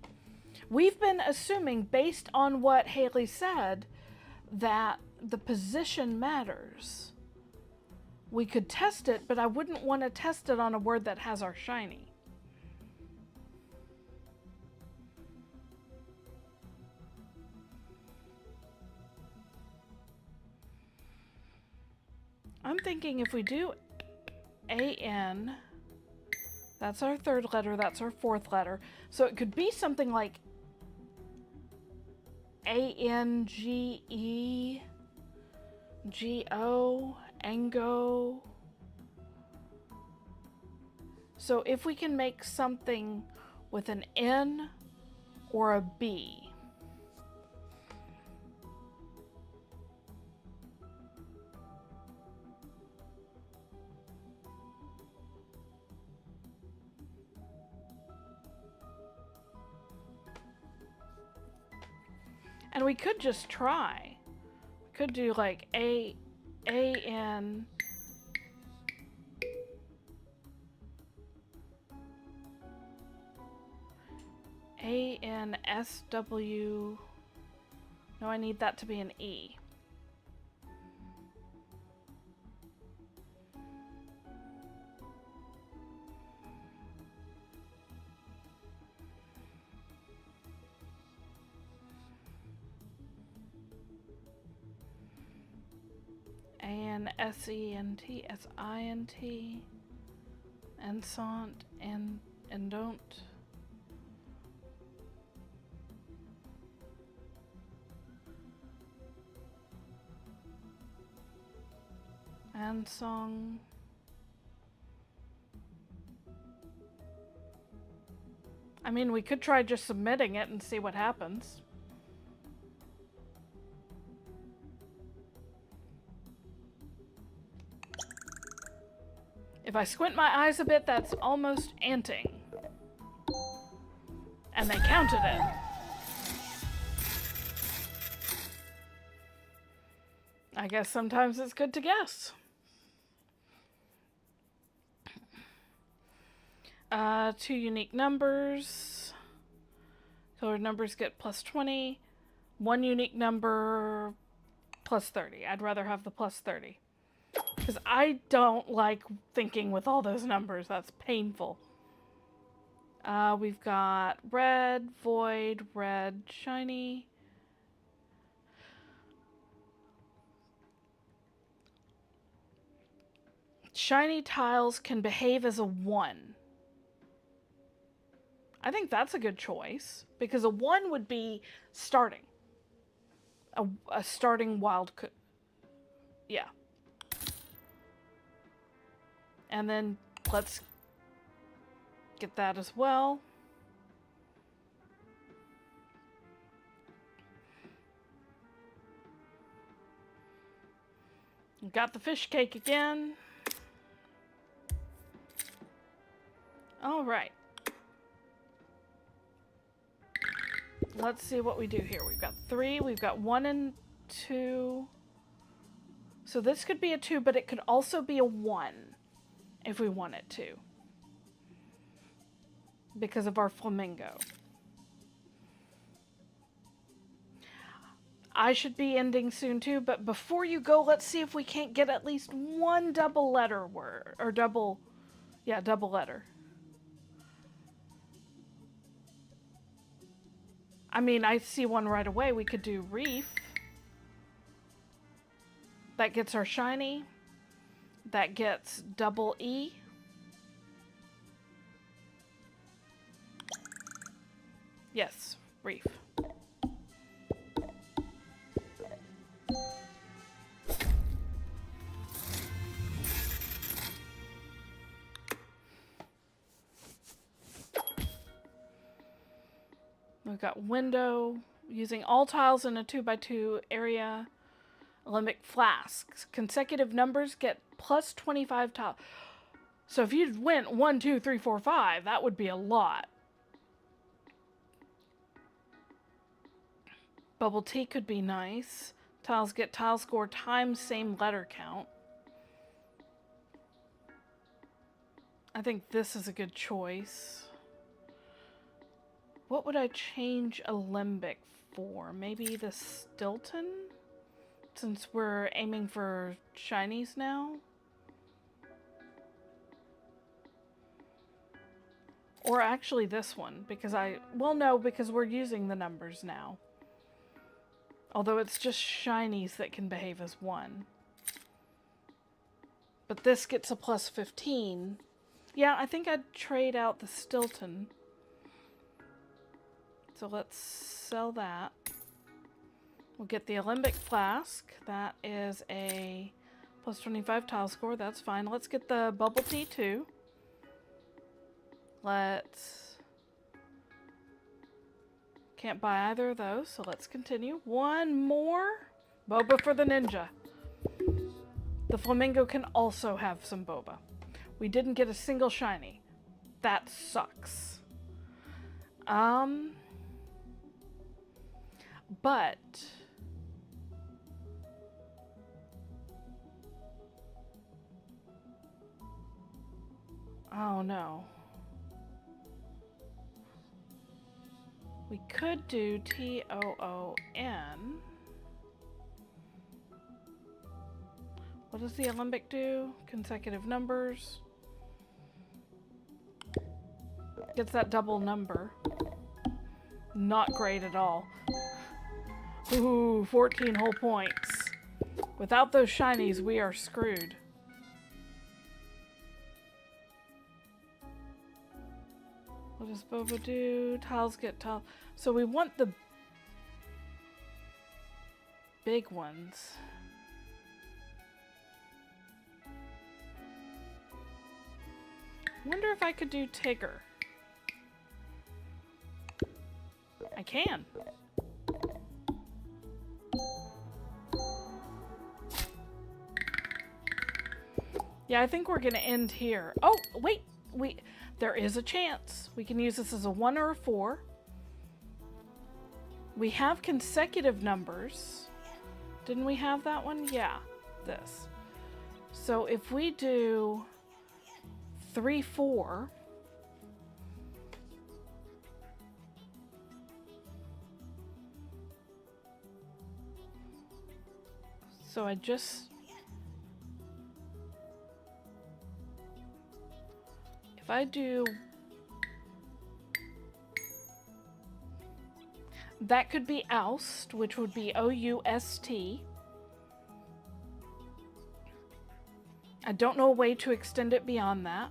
We've been assuming, based on what Haley said, that the position matters. We could test it, but I wouldn't want to test it on a word that has our shiny. I'm thinking if we do A-N, that's our third letter, that's our fourth letter. So it could be something like A-N-G-E-G-O, Ango. So if we can make something with an N or a B. And we could just try. We could do like A-N A-N-S-W. No, I need that to be an E. A-N-S-E-N-T, S-I-N-T, Ensont, and don't. And song. I mean, we could try just submitting it and see what happens. If I squint my eyes a bit, that's almost anting. And they counted it. I guess sometimes it's good to guess. Two unique numbers. Colored numbers get plus 20. One unique number plus 30. I'd rather have the plus 30. Because I don't like thinking with all those numbers. That's painful. We've got red, void, red, shiny. Shiny tiles can behave as a 1. I think that's a good choice. Because a 1 would be starting. A starting wild... Yeah. And then let's get that as well. Got the fish cake again. All right. Let's see what we do here. We've got 3, we've got 1 and 2. So this could be a 2, but it could also be a 1 if we want it to. Because of our flamingo. I should be ending soon too, but before you go, let's see if we can't get at least one double letter word. Or double letter. I mean, I see one right away. We could do reef. That gets our shiny. That gets double E. Yes, reef. We've got window, using all tiles in a 2x2 area. Alembic flasks. Consecutive numbers get plus 25 tiles. So if you went 1, 2, 3, 4, 5, that would be a lot. Bubble tea could be nice. Tiles get tile score times same letter count. I think this is a good choice. What would I change Alembic for? Maybe the Stilton? Since we're aiming for shinies now? Or actually this one, because well, no, because we're using the numbers now. Although it's just shinies that can behave as 1. But this gets a plus 15. Yeah, I think I'd trade out the Stilton. So let's sell that. We'll get the Alembic Flask. That is a plus 25 tile score. That's fine. Let's get the Bubble Tea too. Can't buy either of those, so let's continue. One more. Boba for the ninja. The flamingo can also have some boba. We didn't get a single shiny. That sucks. But oh no. We could do TOON. What does the Alembic do? Consecutive numbers. Gets that double number. Not great at all. Ooh, 14 whole points. Without those shinies, we are screwed. What does Boba do? Tiles get tiles. So we want the big ones. Wonder if I could do Tigger. I can. Yeah, I think we're gonna end here. Oh, wait, there is a chance. We can use this as a 1 or a 4. We have consecutive numbers. Didn't we have that one? Yeah, this. So if we do 3, 4. So I just... If I do... That could be oust, which would be O-U-S-T. I don't know a way to extend it beyond that.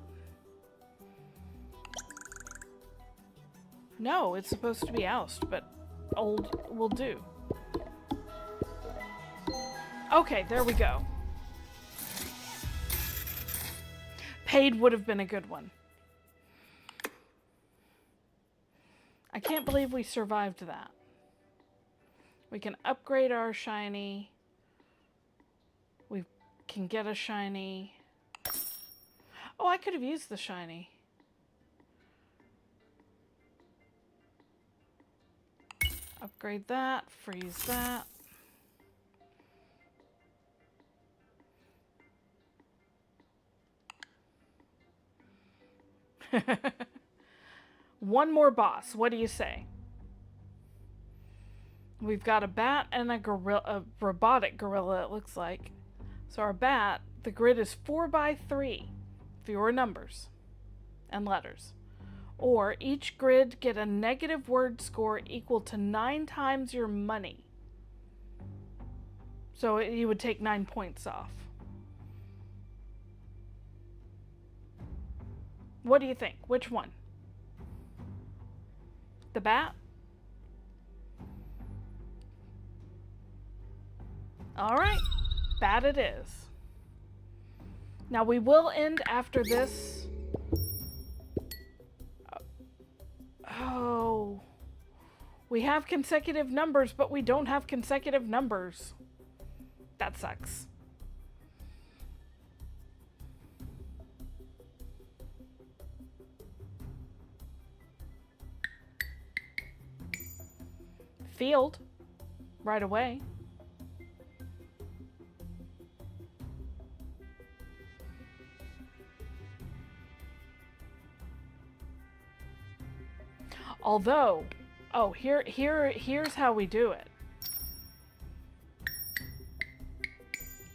No, it's supposed to be oust, but old will do. Okay, there we go. Paid would have been a good one. I can't believe we survived that. We can upgrade our shiny. We can get a shiny. Oh, I could have used the shiny. Upgrade that, freeze that. One more boss. What do you say? We've got a bat and a gorilla, a robotic gorilla, it looks like. So our bat, the grid is 4x3, fewer numbers and letters. Or each grid get a negative word score equal to 9 times your money. So you would take 9 points off. What do you think? Which one? The bat? All right, bat it is. Now we will end after this. Oh, we have consecutive numbers, but we don't have consecutive numbers. That sucks. Field, right away. Although, oh, here's how we do it.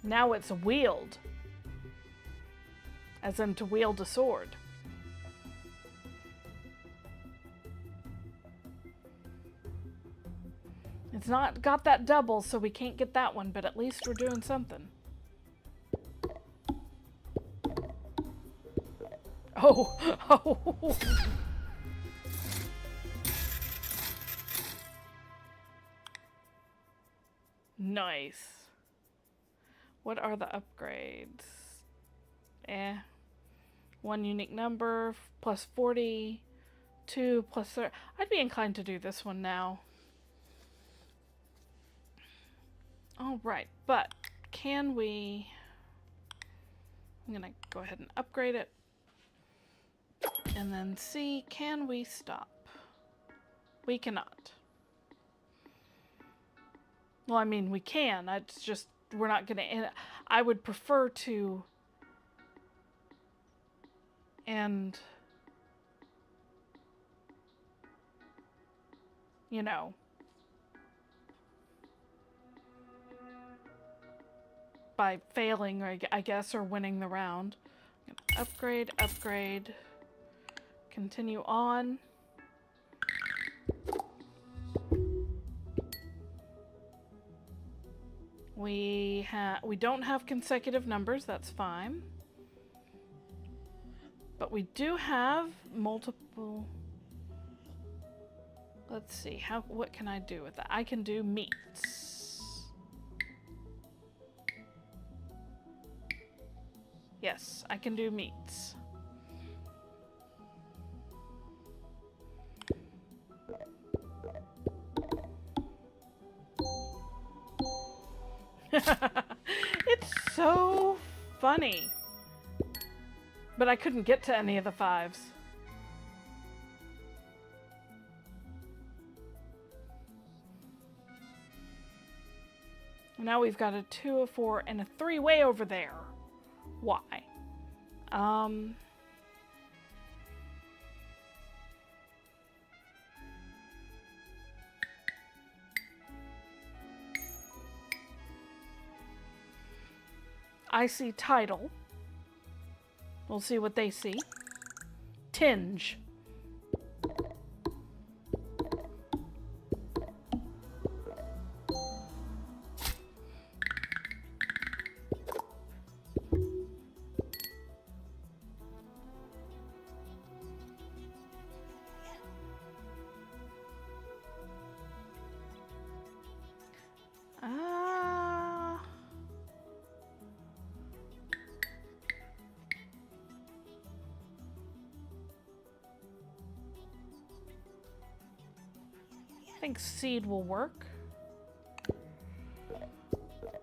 Now it's wield. As in to wield a sword. It's not got that double, so we can't get that one, but at least we're doing something. Oh, oh. Nice. What are the upgrades? One unique number, plus 40, 2 plus 30. I'd be inclined to do this one now. All right, but can we... I'm gonna go ahead and upgrade it. And then see, can we stop? We cannot. Well, I mean, we can. It's just, we're not gonna... I would prefer to... And... You know... by failing, I guess, or winning the round. Upgrade, upgrade. Continue on. We don't have consecutive numbers, that's fine. But we do have multiple... Let's see, what can I do with that? I can do meats. Yes, I can do meats. It's so funny. But I couldn't get to any of the 5s. Now we've got a 2, a 4, and a 3 way over there. Why? I see title. We'll see what they see. Tinge. I think seed will work.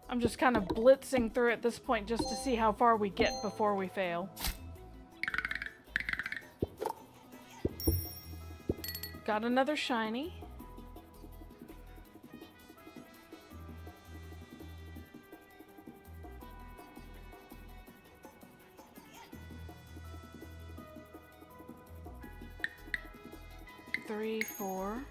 I'm just kind of blitzing through at this point just to see how far we get before we fail. Got another shiny. Three, 4.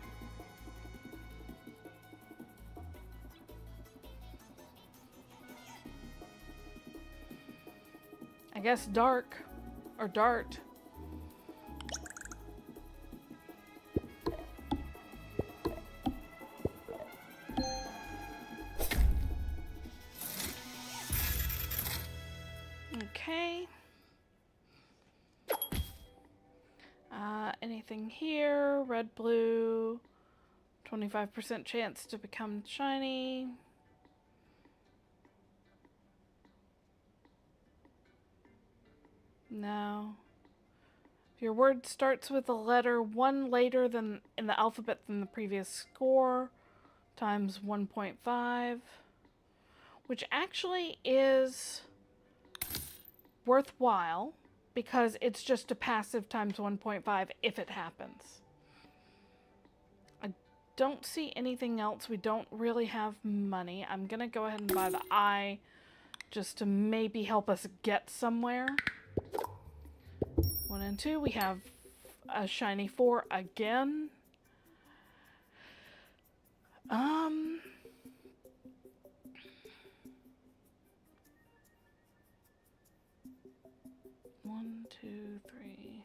I guess dark or dart. Okay. Anything here? Red, blue. 25% chance to become shiny. No. If your word starts with a letter 1 later than in the alphabet than the previous score, times 1.5, which actually is worthwhile because it's just a passive times 1.5 if it happens. I don't see anything else. We don't really have money. I'm gonna go ahead and buy the eye just to maybe help us get somewhere. 1 and 2, we have a shiny 4 again. Um, 1, 2, 3.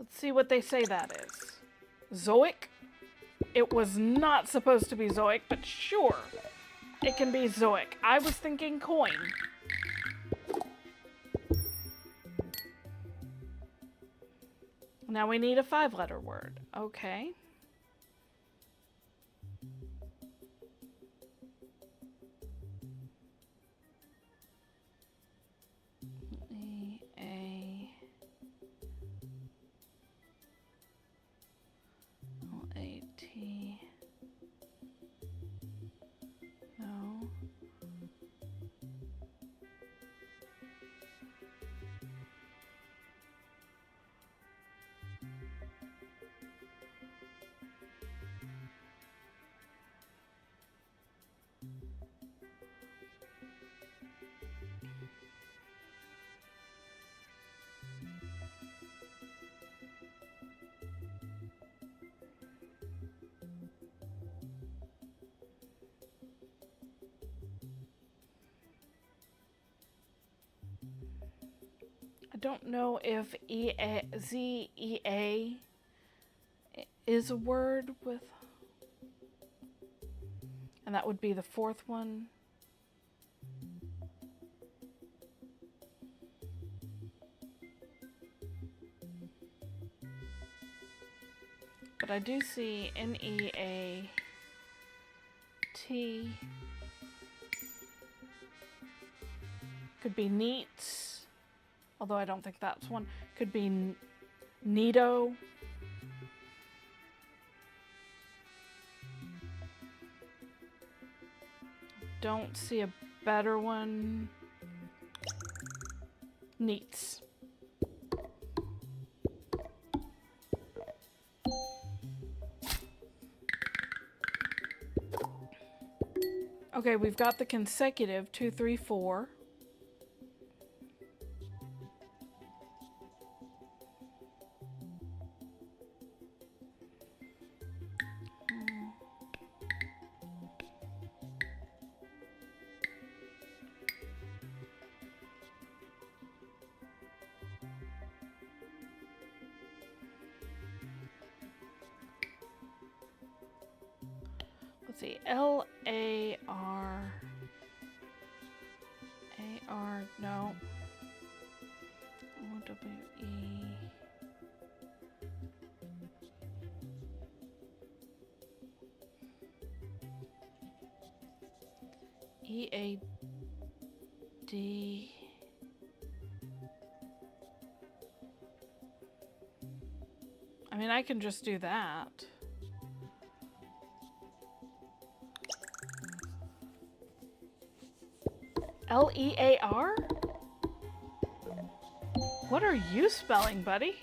Let's see what they say that is. Zoic? It was not supposed to be Zoic, but sure. It can be Zoic. I was thinking coin. Now we need a 5-letter word. Okay. E-A-L-A-T. No. I don't know if Z-E-A is a word with... And that would be the 4th one. But I do see N-E-A-T. Could be neat. Although I don't think that's one. Could be neato. Don't see a better one. Neats. Okay, we've got the consecutive 2, 3, 4. Let's see, L-A-R, A-R, no, O-W-E, E-A-D, I mean, I can just do that. L-E-A-R? What are you spelling, buddy?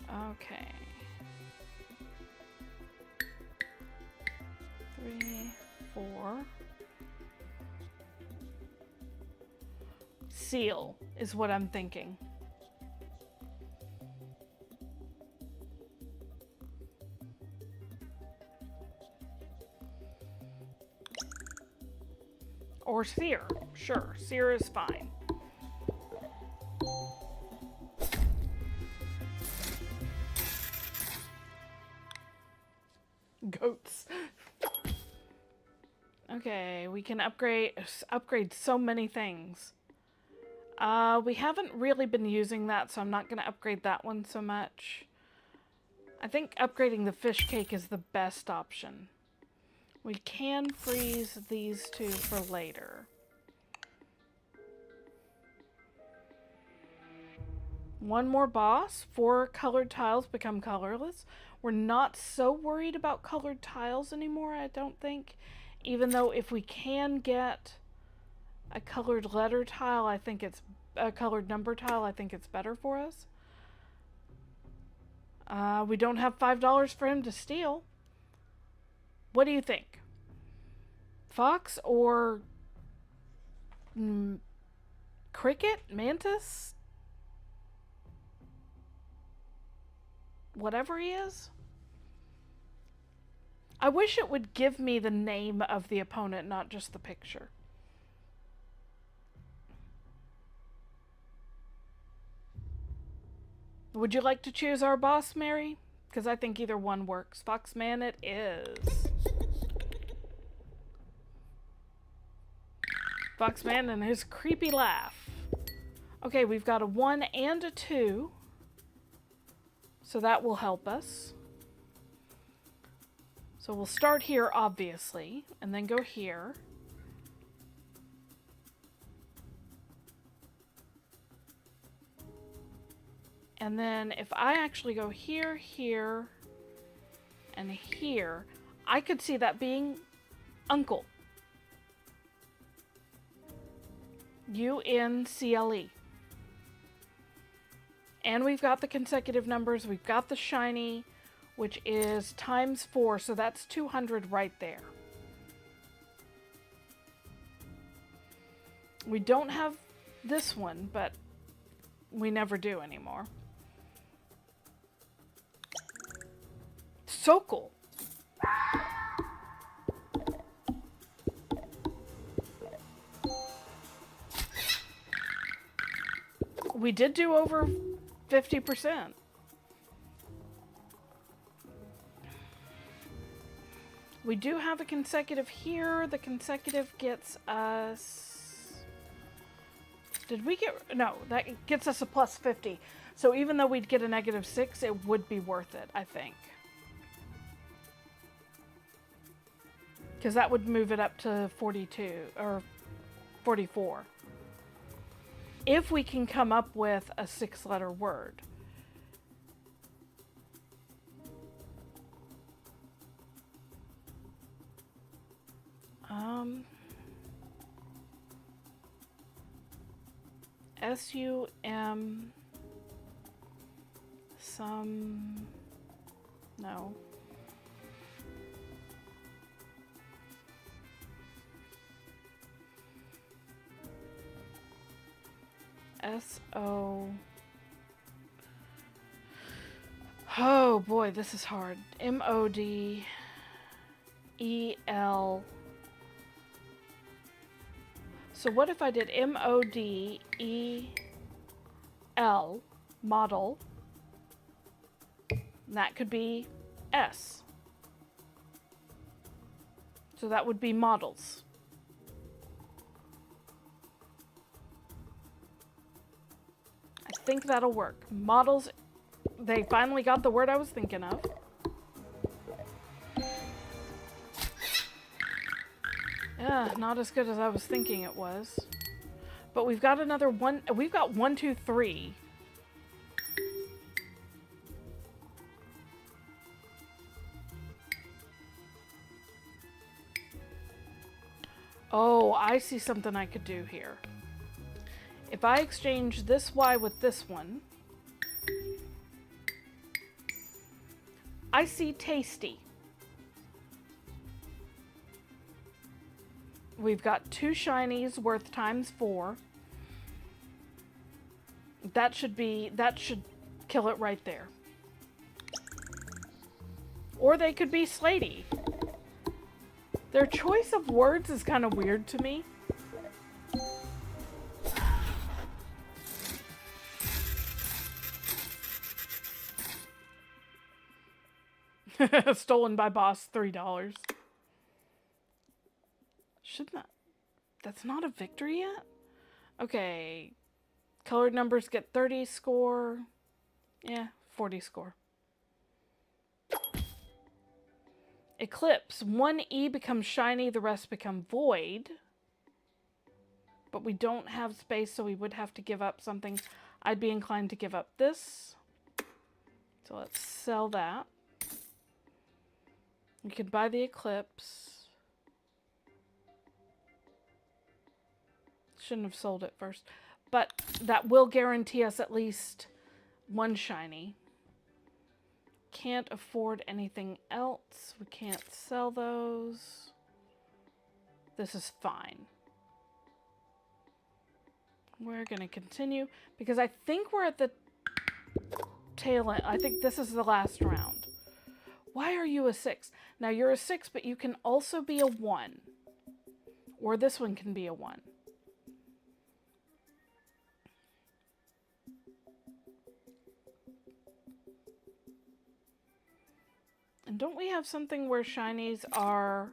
Okay. 3, 4. Seal is what I'm thinking. Or sear. Sure, sear is fine. Goats. Okay, we can upgrade so many things. We haven't really been using that, so I'm not going to upgrade that one so much. I think upgrading the fish cake is the best option. We can freeze these two for later. One more boss. 4 colored tiles become colorless. We're not so worried about colored tiles anymore, I don't think. Even though if we can get a colored letter tile, I think it's a colored number tile, I think it's better for us. We don't have $5 for him to steal. What do you think? Fox or cricket? Mantis? Whatever he is? I wish it would give me the name of the opponent, not just the picture. Would you like to choose our boss, Mary? Because I think either one works. Foxman it is. Foxman and his creepy laugh. Okay, we've got a 1 and a 2. So that will help us. So we'll start here, obviously, and then go here. And then if I actually go here, here, and here, I could see that being uncle. UNCLE. And we've got the consecutive numbers. We've got the shiny, which is times 4. So that's 200 right there. We don't have this one, but we never do anymore. Sokol. We did do over 50%. We do have a consecutive here. The consecutive gets us... Did we get... No, that gets us a plus 50. So even though we'd get a negative 6, it would be worth it, I think. Because that would move it up to 42, or 44. If we can come up with a 6-letter word. S-U-M... Some... No. S-O... Oh boy, this is hard. M-O-D-E-L... So what if I did M-O-D-E-L, model, that could be S. So that would be models. I think that'll work. Models, they finally got the word I was thinking of. Yeah, not as good as I was thinking it was. But we've got another one. We've got 1, 2, 3. Oh, I see something I could do here. If I exchange this Y with this one, I see tasty. We've got 2 shinies worth times 4. That should kill it right there. Or they could be Slatey. Their choice of words is kind of weird to me. Stolen by boss, $3. Shouldn't that... That's not a victory yet? Okay. Colored numbers get 30 score. Yeah, 40 score. Eclipse. 1 E becomes shiny, the rest become void. But we don't have space, so we would have to give up something. I'd be inclined to give up this. So let's sell that. We could buy the Eclipse. Shouldn't have sold it first. But that will guarantee us at least one shiny. Can't afford anything else. We can't sell those. This is fine. We're going to continue because I think we're at the tail end. I think this is the last round. Why are you a 6? Now you're a 6, but you can also be a 1. Or this one can be a 1. And don't we have something where shinies are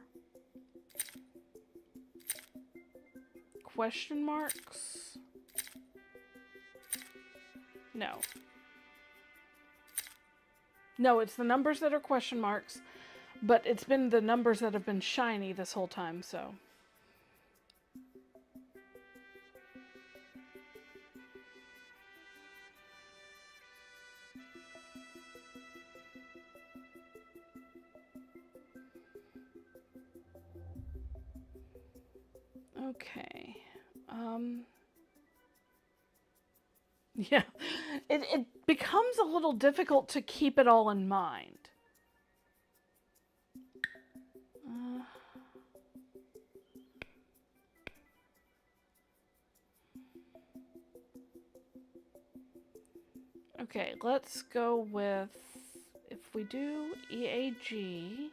question marks? No. No, it's the numbers that are question marks, but it's been the numbers that have been shiny this whole time, so. Okay. Yeah, it becomes a little difficult to keep it all in mind. Okay, let's go with, if we do EAG,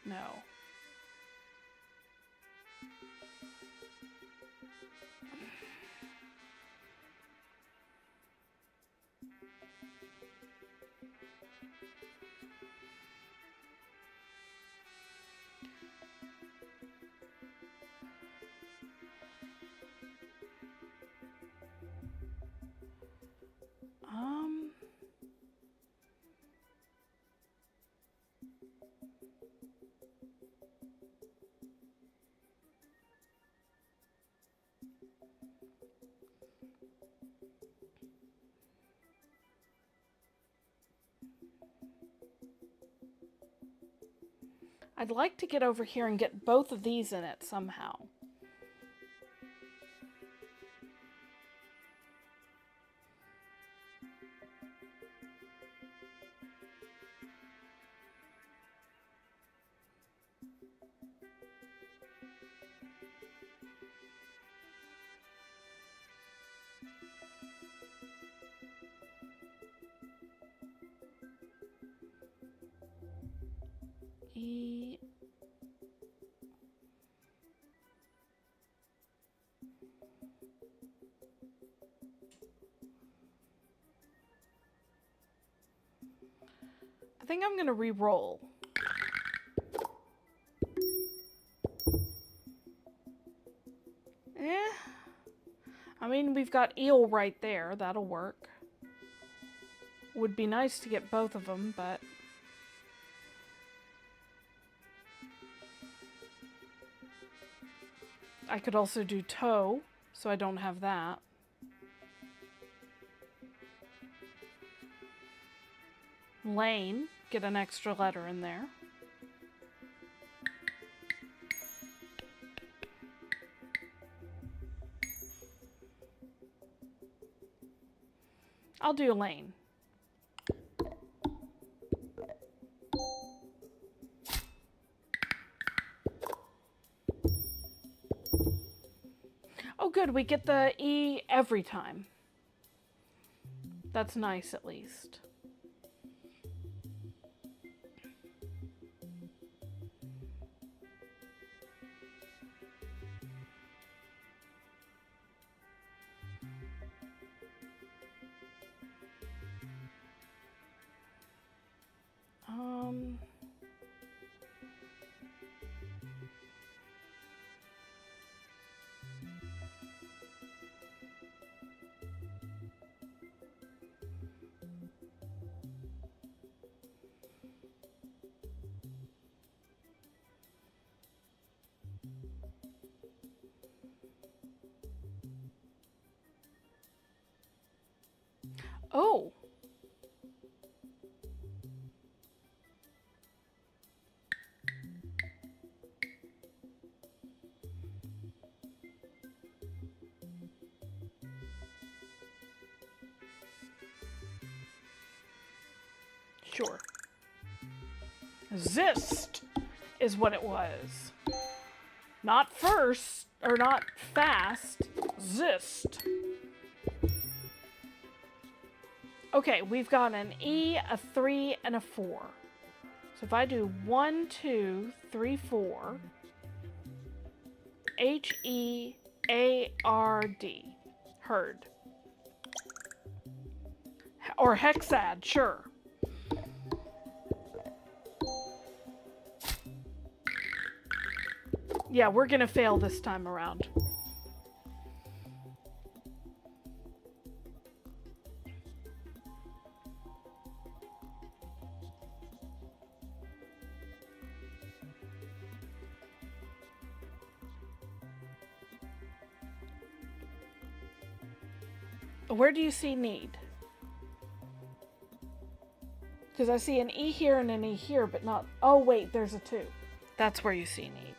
no. I'd like to get over here and get both of these in it somehow. I think I'm going to re-roll. I mean, we've got eel right there. That'll work. Would be nice to get both of them, but... I could also do toe, so I don't have that. Lane, get an extra letter in there. I'll do lane. Oh good, we get the E every time. That's nice at least. Oh. Sure. Zist is what it was. Not first, or not fast. Zist. Okay, we've got an E, a 3, and a 4. So if I do 1, 2, 3, 4, H-E-A-R-D. Heard. Or hexad, sure. Yeah, we're gonna fail this time around. Where do you see need? Because I see an E here and an E here, but not... Oh, wait, there's a 2. That's where you see need.